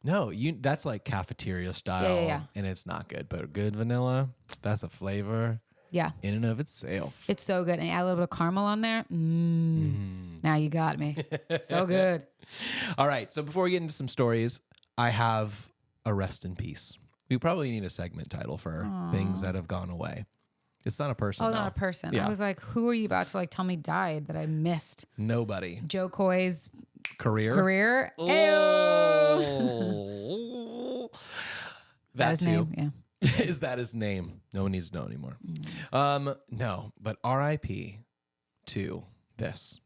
No, that's like cafeteria style. Yeah. And it's not good. But good vanilla, that's a flavor Yeah. in and of itself. It's so good. And add a little bit of caramel on there. Now you got me. So good. All right. So before we get into some stories, I have a rest in peace. We probably need a segment title for things that have gone away. It's not a person. Oh, though. not a person. Yeah. I was like, who are you about to like tell me died that I missed? Nobody. Joe Coy's Career. Ew. Oh. That his too. name? Yeah. Is that his name? No one needs to know anymore. No, but RIP to this.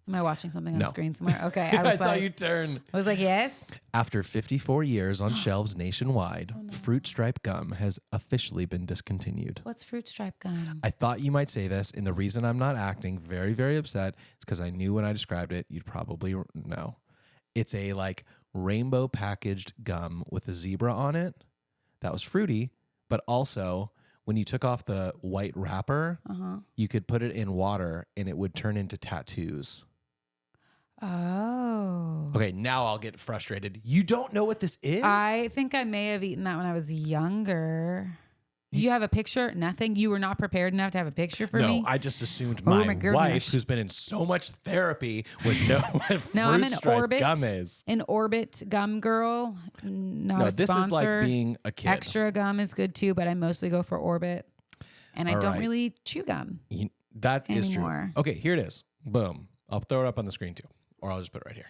Am I watching something on No. the screen somewhere? Okay. I I was saw like, you turn. I was like, yes. After 54 years on shelves nationwide, Fruit Stripe gum has officially been discontinued. What's fruit stripe gum? I thought you might say this, and the reason I'm not acting very, very upset is because I knew when I described it, you'd probably know. It's a like rainbow packaged gum with a zebra on it that was fruity, but also when you took off the white wrapper, you could put it in water and it would turn into tattoos. Oh. Okay, now I'll get frustrated. You don't know what this is? I think I may have eaten that when I was younger. You have a picture? Nothing? You were not prepared enough to have a picture for me? No, I just assumed Oh my my goodness. wife, who's been in so much therapy, would know what No, I'm Fruit an Stripe Orbit. gum is. An Orbit gum girl. Not No, a this sponsor. is like being a kid. Extra gum is good too, but I mostly go for Orbit. And I All don't right. really chew gum. That is true. Anymore. Okay, here it is. Boom. I'll throw it up on the screen too, or I'll just put it right here.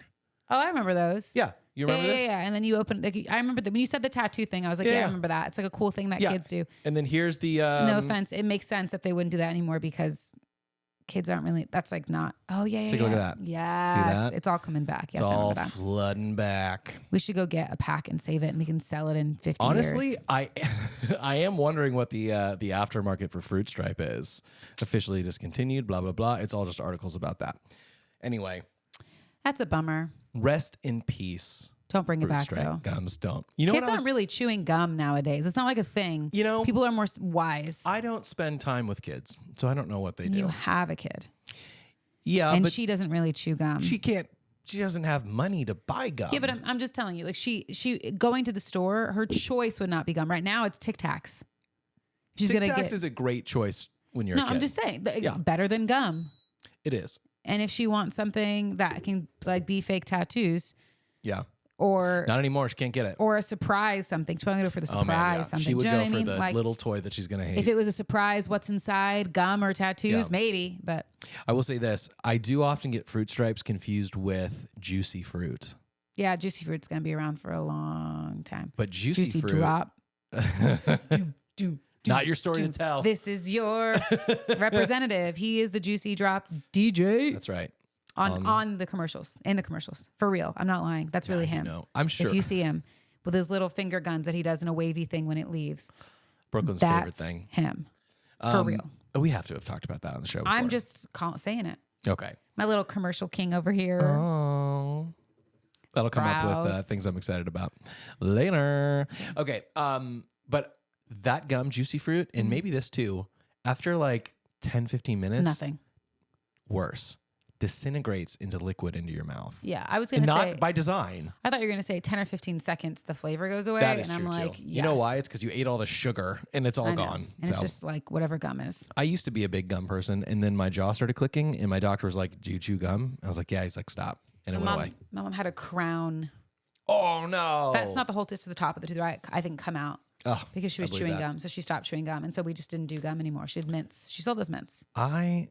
Oh, I remember those. Yeah, you remember this? Yeah. And then you open. Like, I remember when you said the tattoo thing. I was like, Yeah, yeah, yeah. I remember that. It's like a cool thing that kids do. And then here's the. No offense, it makes sense that they wouldn't do that anymore because kids aren't really. That's like not. Oh yeah. Take a look at that. Yes, See that? it's all coming back. Yes, It's I all remember that. flooding back. We should go get a pack and save it, and we can sell it in 50 Honestly, years. I am wondering what the aftermarket for Fruit Stripe is. Officially discontinued. Blah blah blah. It's all just articles about that. Anyway, That's a bummer. rest in peace. Don't bring it Fruit back Stripe though. gums don't. You know Kids what I aren't was, really chewing gum nowadays. It's not like a thing. You know, People are more wise. I don't spend time with kids, so I don't know what they do. You have a kid, Yeah, and but she doesn't really chew gum. she can't she doesn't have money to buy gum. Yeah, but I'm just telling you, like she going to the store, her choice would not be gum. Right now, it's Tic Tacs. She's Tic gonna Tacs get. is a great choice when you're No, a kid. I'm just saying, Yeah. better than gum. It is. And if she wants something that can like be fake tattoos, Yeah. or Not anymore. She can't get it. or a surprise something, she's probably gonna go for the surprise Oh man, yeah. something. She would Do you know go what I for mean? the Like, little toy that she's gonna hate. if it was a surprise, what's inside, gum or tattoos, Yeah. maybe. But I will say this: I do often get fruit stripes confused with juicy fruit. yeah, juicy fruit's gonna be around for a long time. But juicy fruit, drop. not your story to tell. This is your representative. He is the juicy drop DJ. That's right. On the commercials, in the commercials. For real. I'm not lying. That's really him. No, I'm sure. If you see him with his little finger guns that he does in a wavy thing when it leaves, Brooklyn's that's favorite thing. him. For real. We have to have talked about that on the show before. I'm just saying it. Okay. My little commercial king over here. Oh. That'll come up with Sprouts. things I'm excited about later. Okay. But that gum, juicy fruit, and maybe this too, after like 10, 15 minutes, Nothing. worse, disintegrates into liquid into your mouth. Yeah, I was And going to not say, by design. I thought you were going to say 10 or 15 seconds, the flavor goes away. That is and true I'm too. like, You know yes. why? It's because you ate all the sugar and it's all I know. gone. And it's just like whatever gum is. I used to be a big gum person, and then my jaw started clicking, and my doctor was like, "Do you chew gum?" I was like, "Yeah." He's like, "Stop," and it went away. My mom had a crown. Oh no! That's not the whole to the top of the tooth, right? I think come out Oh, because she I was believe chewing that. gum. So she stopped chewing gum. And so we just didn't do gum anymore. She had mints. She still does mints. I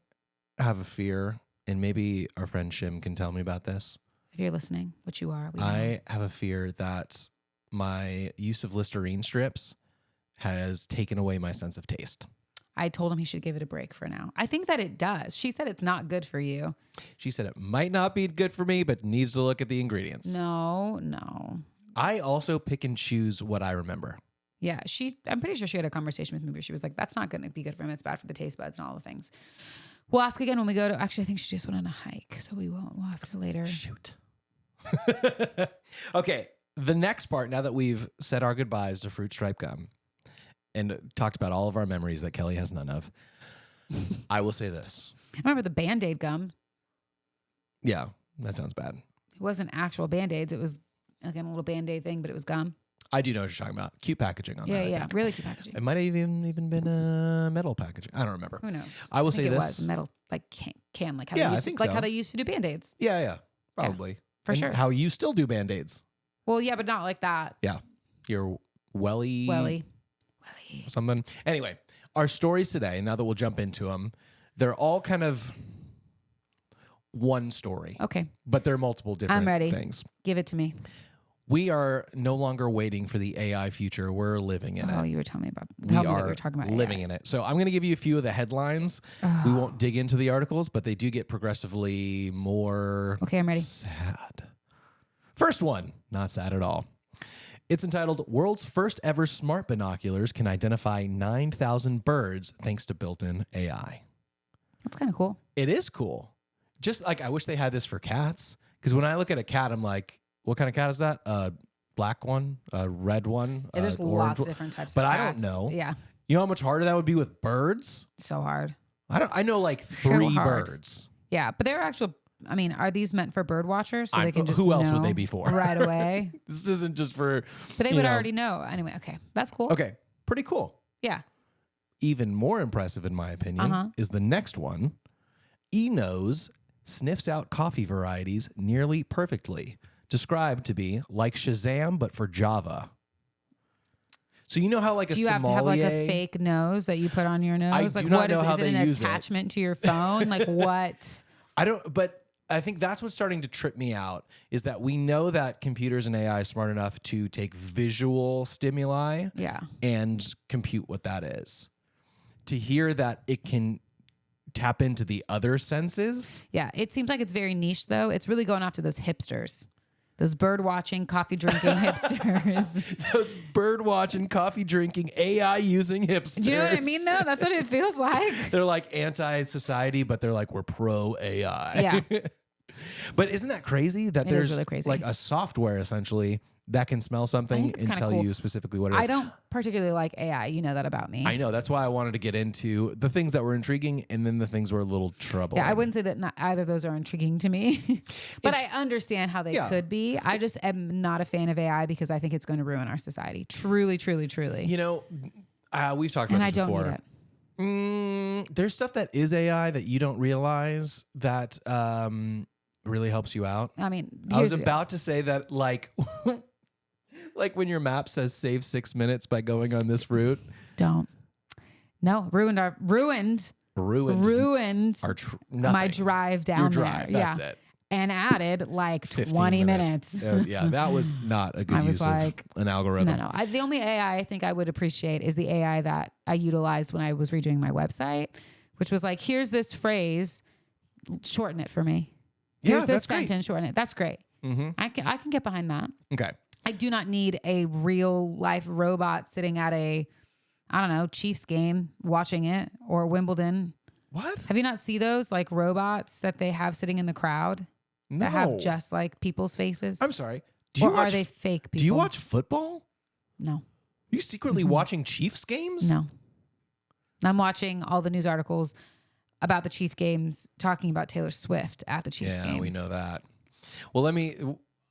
have a fear, and maybe our friend Shim can tell me about this. If you're listening, which you are, we know. I have a fear that my use of Listerine strips has taken away my sense of taste. I told him he should give it a break for now. I think that it does. She said it's not good for you. She said it might not be good for me, but needs to look at the ingredients. No. I also pick and choose what I remember. Yeah, I'm pretty sure she had a conversation with me where she was like, that's not going to be good for him. It's bad for the taste buds and all the things. We'll ask again when we go to, actually, I think she just went on a hike, so we won't. We'll ask her later. Shoot. Okay, the next part, now that we've said our goodbyes to fruit stripe gum and talked about all of our memories that Kelly has none of, I will say this. I remember the Band-Aid gum. Yeah, that sounds bad. It wasn't actual Band-Aids. It was, again, a little Band-Aid thing, but it was gum. I do know what you're talking about. Cute packaging on that. I think. Really cute packaging. It might have even been a metal packaging. I don't remember. Who knows? I will think say it this. was metal, like can like how Yeah, they I used think to, like so. how they used to do Band-Aids. Yeah, probably. for And sure. How you still do Band-Aids. Well, yeah, but not like that. Yeah. Your welly. Welly. Something. Anyway, our stories today, now that we'll jump into them, they're all kind of one story, Okay, but they're multiple different I'm ready. things. give it to me. We are no longer waiting for the AI future. We're living in Oh, it. you were telling me about. We Tell me that are we were talking about living AI. in it. So I'm going to give you a few of the headlines. We won't dig into the articles, but they do get progressively more Okay, I'm ready. sad. First one, not sad at all. It's entitled, World's First Ever Smart Binoculars Can Identify 9,000 Birds Thanks to Built-in AI. That's kind of cool. It is cool. Just like I wish they had this for cats. Because when I look at a cat, I'm like, what kind of cat is that? A black one? A red one? Yeah, there's orange lots of one? different types But of I cats. don't know. Yeah, You know how much harder that would be with birds? so hard. I know like So 3 hard. birds. Yeah, but they're actual. I mean, are these meant for bird watchers so they can just who else would know they be for? right away? This isn't just for. But they you would know. already know anyway. Okay, that's cool. Okay, pretty cool. Yeah. Even more impressive, in my opinion, is the next one. eNose sniffs out coffee varieties nearly perfectly, described to be like Shazam but for Java. So you know how like a Do you have to have like a fake nose that you put on your nose? do Like not what is know how is they it an use it. attachment to your phone? Like what? I don't, but I think that's what's starting to trip me out is that we know that computers and AI are smart enough to take visual stimuli Yeah. and compute what that is. To hear that it can tap into the other senses. Yeah. It seems like it's very niche though. It's really going after those hipsters. Those bird watching, coffee drinking hipsters. Those bird watching, coffee drinking, AI using hipsters. Do you know what I mean though? That's what it feels like. They're like anti-society, but they're like, we're pro AI. Yeah. But isn't that crazy that It is there's really crazy. like a software essentially that can smell something think it's and kinda tell cool. you specifically what it is. I don't particularly like AI. You know that about me. I know. That's why I wanted to get into the things that were intriguing and then the things were a little troubling. Yeah, I wouldn't say that not either of those are intriguing to me, but I understand how they could be. I just am not a fan of AI because I think it's going to ruin our society. Truly, truly, truly. You know, we've talked about And this I don't before. need it. There's stuff that is AI that you don't realize that really helps you out. I mean, I was about to say that, like, like when your map says save 6 minutes by going on this route. Don't. No, ruined our my drive down your drive. there. That's it. And added like 15 20 minutes. Yeah, that was not a good use of an algorithm. No. The only AI I think I would appreciate is the AI that I utilized when I was redoing my website, which was like, here's this phrase, shorten it for me. Here's this sentence, shorten it. That's great. Mm-hmm. I can get behind that. Okay. I do not need a real life robot sitting at a, I don't know, Chiefs game watching it, or Wimbledon. What? Have you not seen those like robots that they have sitting in the crowd? No. That have just like people's faces? I'm sorry. Are they fake people? Do you watch football? No. Are you secretly watching Chiefs games? No. I'm watching all the news articles about the Chief games talking about Taylor Swift at the Chiefs games. Yeah, we know that. Well,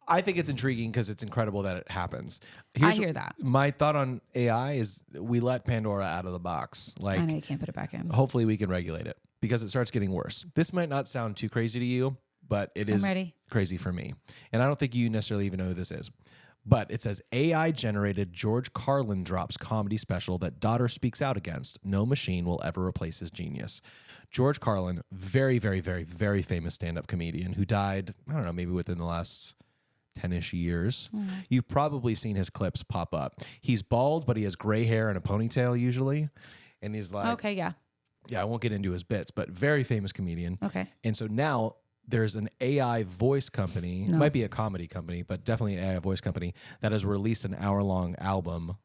I think it's intriguing because it's incredible that it happens. I hear that. My thought on AI is we let Pandora out of the box. Like, I know you can't put it back in. Hopefully we can regulate it because it starts getting worse. This might not sound too crazy to you, but it is crazy for me. And I don't think you necessarily even know who this is. But it says AI-generated George Carlin drops comedy special that daughter speaks out against. No machine will ever replace his genius. George Carlin, very, very, very, very famous stand-up comedian who died, I don't know, maybe within the last 10-ish years. You've probably seen his clips pop up. He's bald, but he has gray hair and a ponytail usually. And he's like... Okay, yeah. Yeah, I won't get into his bits, but very famous comedian. Okay. And so now there's an AI voice company, it might be a comedy company, but definitely an AI voice company that has released an hour-long album.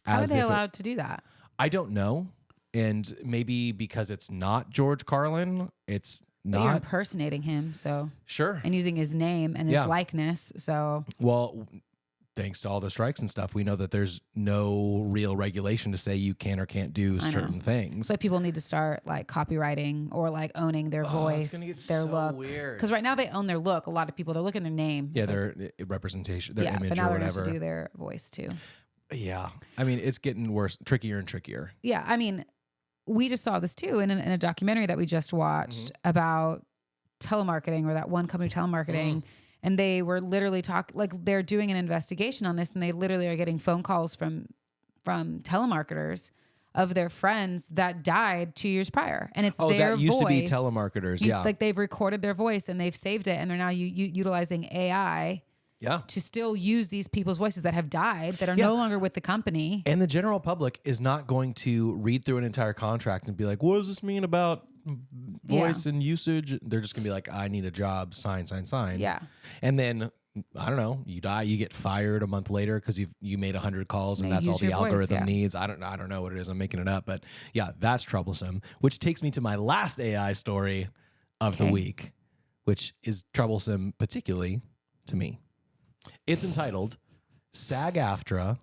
How are they allowed to do that? I don't know. And maybe because it's not George Carlin, it's not. But you're impersonating him, so. Sure. And using his name and his likeness, so. Well, thanks to all the strikes and stuff, we know that there's no real regulation to say you can or can't do certain things. So people need to start like copywriting or like owning their voice, their look. Weird. Because right now they own their look. A lot of people, they're looking their name. Yeah, their representation, their image but now or they're whatever. Going to do their voice too. Yeah. I mean, it's getting worse, trickier and trickier. Yeah. I mean, we just saw this too in a documentary that we just watched about telemarketing, or that one company telemarketing. And they were literally they're doing an investigation on this, and they literally are getting phone calls from telemarketers of their friends that died 2 years prior. And it's their voice. Oh, that used to be telemarketers. Like they've recorded their voice and they've saved it, and they're now utilizing AI to still use these people's voices that have died, that are no longer with the company. And the general public is not going to read through an entire contract and be like, what does this mean about voice and usage? They're just gonna be like, I need a job, sign. Yeah. And then I don't know, you die, you get fired a month later because you made 100 calls and that's all the algorithm needs. I don't know what it is. I'm making it up, but yeah, that's troublesome. Which takes me to my last AI story of the week, which is troublesome particularly to me. It's entitled SAG-AFTRA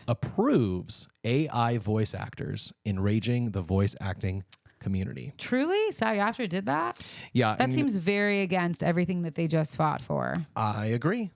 approves AI voice actors enraging the voice acting community. Truly? SAG-AFTRA did that? Yeah. That seems very against everything that they just fought for. I agree.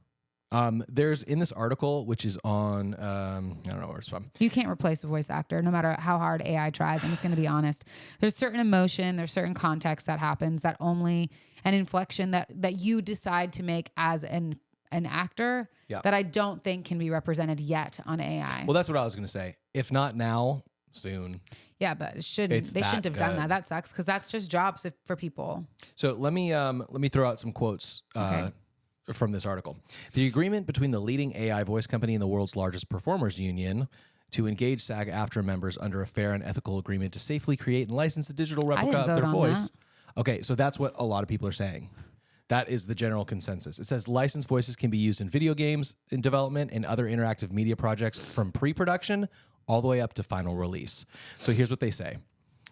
There's in this article, which is on, I don't know where it's from. You can't replace a voice actor, no matter how hard AI tries. I'm just going to be honest. There's certain emotion, there's certain context that happens, that only an inflection that you decide to make as an actor that I don't think can be represented yet on AI. Well, that's what I was going to say. If not now, soon. Yeah, but they shouldn't have done that. That sucks, because that's just jobs for people. So let me throw out some quotes from this article. The agreement between the leading AI voice company and the world's largest performers union to engage SAG-AFTRA members under a fair and ethical agreement to safely create and license a digital replica of their voice. Okay, so that's what a lot of people are saying. That is the general consensus. It says licensed voices can be used in video games in development and other interactive media projects from pre-production all the way up to final release. So here's what they say.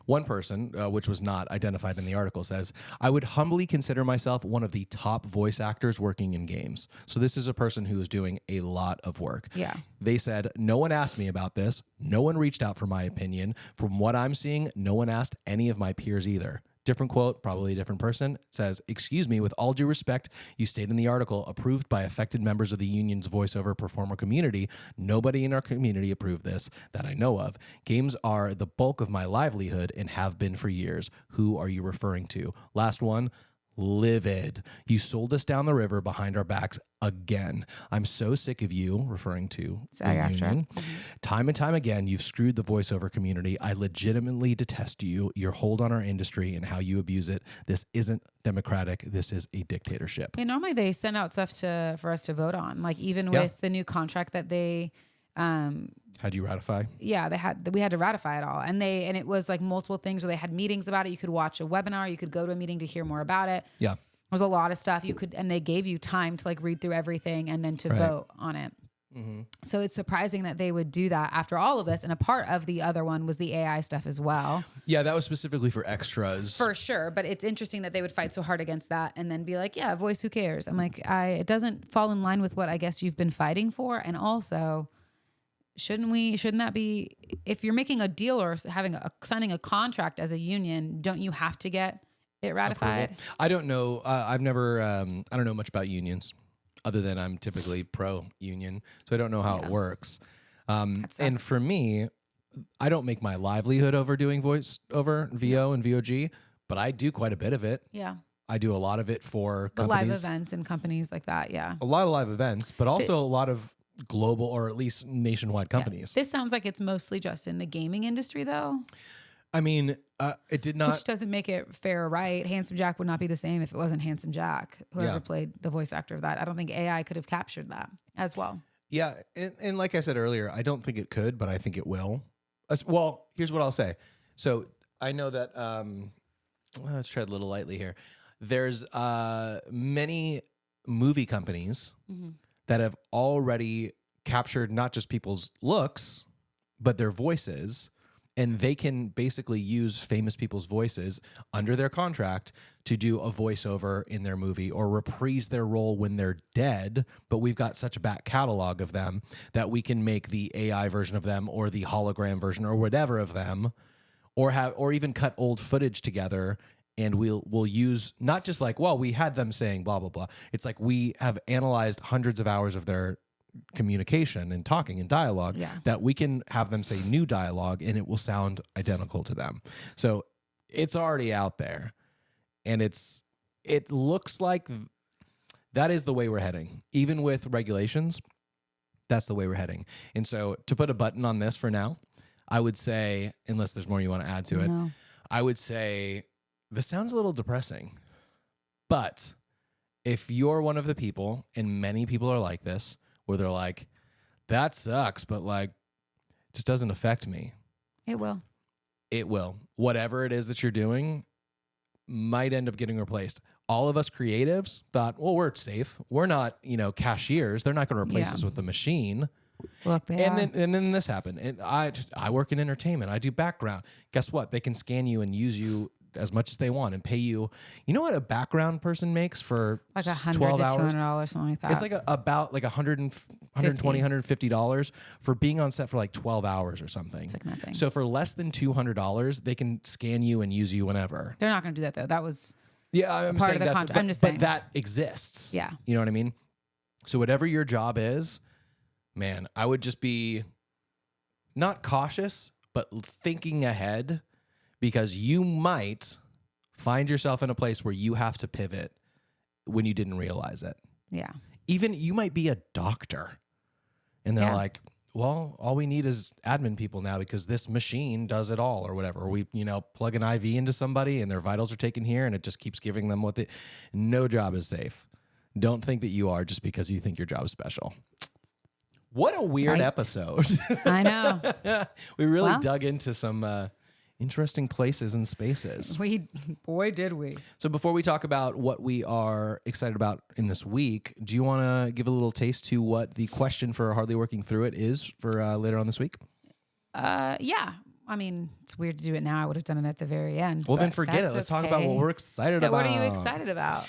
One person, which was not identified in the article, says, I would humbly consider myself one of the top voice actors working in games. So this is a person who is doing a lot of work. Yeah. They said, no one asked me about this. No one reached out for my opinion. From what I'm seeing, no one asked any of my peers either. Different quote, probably a different person, says, excuse me, with all due respect, you state in the article, approved by affected members of the union's voiceover performer community. Nobody in our community approved this that I know of. Games are the bulk of my livelihood and have been for years. Who are you referring to? Last one. Livid. You sold us down the river behind our backs again. I'm so sick of you, referring to SAG-AFTRA. Time and time again, you've screwed the voiceover community. I legitimately detest you, your hold on our industry, and how you abuse it. This isn't democratic. This is a dictatorship. And normally they send out stuff for us to vote on, like even with the new contract that they Had you ratify? Yeah, we had to ratify it all. And it was like multiple things where they had meetings about it. You could watch a webinar, you could go to a meeting to hear more about it. Yeah. There was a lot of stuff and they gave you time to like read through everything and then to vote on it. Mm-hmm. So it's surprising that they would do that after all of this. And a part of the other one was the AI stuff as well. Yeah, that was specifically for extras. For sure. But it's interesting that they would fight so hard against that and then be like, yeah, voice, who cares? I'm like, it doesn't fall in line with what I guess you've been fighting for. And also, shouldn't that be, if you're making a deal or signing a contract as a union, don't you have to get it ratified? Approval. I don't know. I've never, I don't know much about unions other than I'm typically pro-union. So I don't know how it works. And for me, I don't make my livelihood over doing voice over VO and VOG, but I do quite a bit of it. Yeah. I do a lot of it for the companies. live events and companies like that. Yeah. A lot of live events, but also a lot of global or at least nationwide companies. Yeah. This sounds like it's mostly just in the gaming industry though. I mean, it did not. Which doesn't make it fair or right. Handsome Jack would not be the same if it wasn't Handsome Jack, whoever played the voice actor of that. I don't think AI could have captured that as well. Yeah. And like I said earlier, I don't think it could, but I think it will. Well, here's what I'll say. So I know that, let's tread a little lightly here. There's many movie companies that have already captured not just people's looks, but their voices. And they can basically use famous people's voices under their contract to do a voiceover in their movie or reprise their role when they're dead. But we've got such a back catalog of them that we can make the AI version of them or the hologram version or whatever of them, or even cut old footage together. And we'll use not just like, well, we had them saying blah, blah, blah. It's like we have analyzed hundreds of hours of their communication and talking and dialogue that we can have them say new dialogue and it will sound identical to them. So it's already out there. And it looks like that is the way we're heading. Even with regulations, that's the way we're heading. And so to put a button on this for now, I would say, unless there's more you want to add to it, I would say this sounds a little depressing. But if you're one of the people, and many people are like this, where they're like, that sucks, but like, it just doesn't affect me. It will. It will. Whatever it is that you're doing might end up getting replaced. All of us creatives thought, well, we're safe. We're not, cashiers. They're not going to replace us with the machine. Look, and then this happened. And I work in entertainment. I do background. Guess what? They can scan you and use you as much as they want and pay you. You know what a background person makes for like $100 to $12? $200, something like that. It's like about like $120, $150 for being on set for like 12 hours or something. It's like nothing. So for less than $200, they can scan you and use you whenever. They're not going to do that though. That was I'm part saying of the contract. I'm just saying. But that exists. Yeah. You know what I mean? So whatever your job is, man, I would just be not cautious, but thinking ahead, because you might find yourself in a place where you have to pivot when you didn't realize it. Yeah. Even you might be a doctor and they're like, well, all we need is admin people now because this machine does it all or whatever. Or we, plug an IV into somebody and their vitals are taken here and it just keeps giving them no job is safe. Don't think that you are just because you think your job is special. What a weird episode. I know. We really dug into some interesting places and spaces. Boy, did we. So before we talk about what we are excited about in this week, do you want to give a little taste to what the question for Hardly Working Through It is for later on this week? Yeah. I mean, it's weird to do it now. I would have done it at the very end. Well, then but forget it. that's Let's talk about what okay. we're excited Yeah, about. what are you excited about?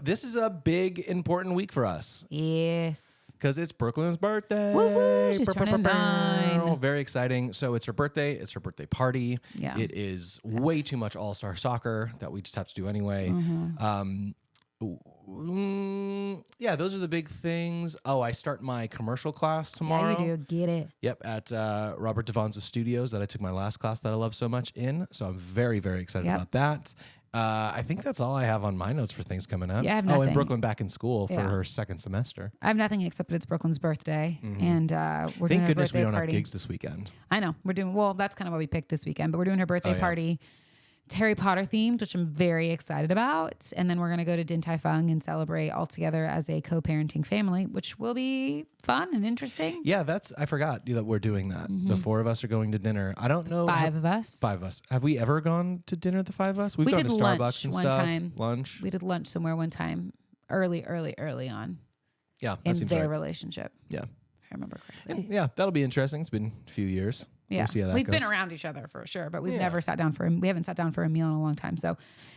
This is a big, important week for us Yes. because it's Brooklyn's birthday. Woo woo, she's turning 9. Very exciting. So it's her birthday. It's her birthday party. Yeah. It is way too much all-star soccer that we just have to do anyway. Yeah, those are the big things. Oh, I start my commercial class tomorrow. Yeah, you do. Get it. Yep, at Robert Devonza Studios that I took my last class that I love so much in. So I'm very, very excited about that. I think that's all I have on my notes for things coming up. Yeah, I have Oh, and nothing. Brooklyn back in school for Yeah. her second semester. I have nothing except it's Brooklyn's birthday, and we're doing Thank her goodness we birthday don't party. have gigs this weekend. I know we're doing well. That's kind of what we picked this weekend, but we're doing her birthday yeah. party. It's Harry Potter themed, which I'm very excited about. And then we're going to go to Din Tai Fung and celebrate all together as a co-parenting family, which will be fun and interesting. Yeah, I forgot that we're doing that. The 4 of us are going to dinner. I don't know. 5 of us. 5 of us. Have we ever gone to dinner, the 5 of us? We've We gone did to lunch Starbucks and one stuff. time. Lunch. We did lunch somewhere one time, early on Yeah, that in seems their right. relationship. Yeah. If I remember correctly. And yeah, that'll be interesting. It's been a few years. Yeah, We'll see how that we've goes. been around each other for sure, but we've Yeah. never sat down we haven't sat down for a meal in a long time. So,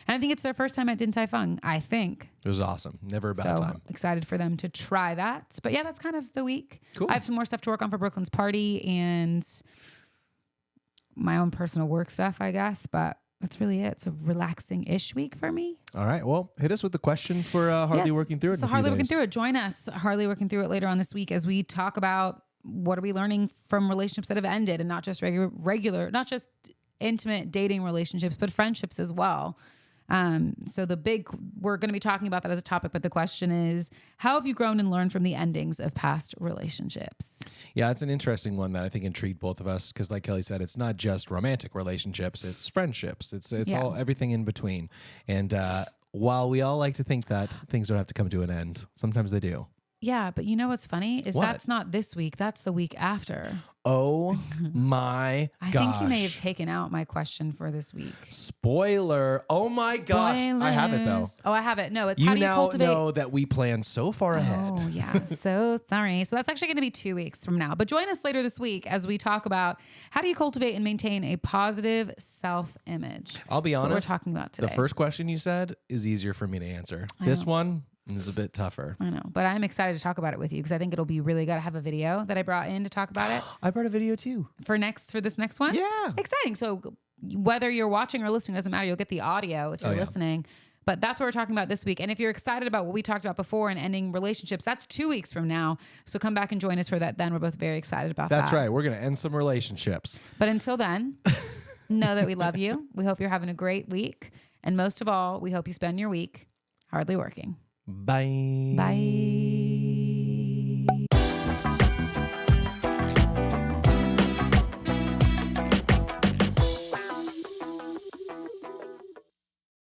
and I think it's their first time at Din Tai Fung, I think. It was awesome. Never a bad So time. excited for them to try that. But yeah, that's kind of the week. Cool. I have some more stuff to work on for Brooklyn's party and my own personal work stuff, I guess. But that's really it. It's a relaxing-ish week for me. All right. Well, hit us with the question for Hardly Yes. Working Through It. So Hardly Working Through It. Join us, Hardly Working Through It, later on this week as we talk about what are we learning from relationships that have ended, and not just regular, not just intimate dating relationships, but friendships as well. So we're going to be talking about that as a topic, but the question is, how have you grown and learned from the endings of past relationships? Yeah, it's an interesting one that I think intrigued both of us because, like Kelly said, it's not just romantic relationships; it's friendships. It's all everything in between. And while we all like to think that things don't have to come to an end, sometimes they do. Yeah, but you know what's funny is What? that's not this week. That's the week after. Oh my I gosh! think you may have taken out my question for this week. Spoiler! Oh my gosh! I have it though. Oh, I have it. No, it's You how do you now cultivate? know that we plan so far ahead. Oh, yeah. So sorry. So that's actually going to be 2 weeks from now. But join us later this week as we talk about how do you cultivate and maintain a positive self-image. I'll be That's what honest. we're talking about today. The first question you said is easier for me to answer. This one is a bit tougher. I know, but I'm excited to talk about it with you because I think it'll be really good. I have a video that I brought in to talk about it I brought a video too. for this next one. Yeah. Exciting. So whether you're watching or listening, doesn't matter. You'll get the audio if you're listening. But that's what we're talking about this week. And if you're excited about what we talked about before and ending relationships, that's 2 weeks from now. So come back and join us for that. Then we're both very excited about that. That's right. We're going to end some relationships. But until then, know that we love you. We hope you're having a great week. And most of all, we hope you spend your week hardly working. Bye. Bye.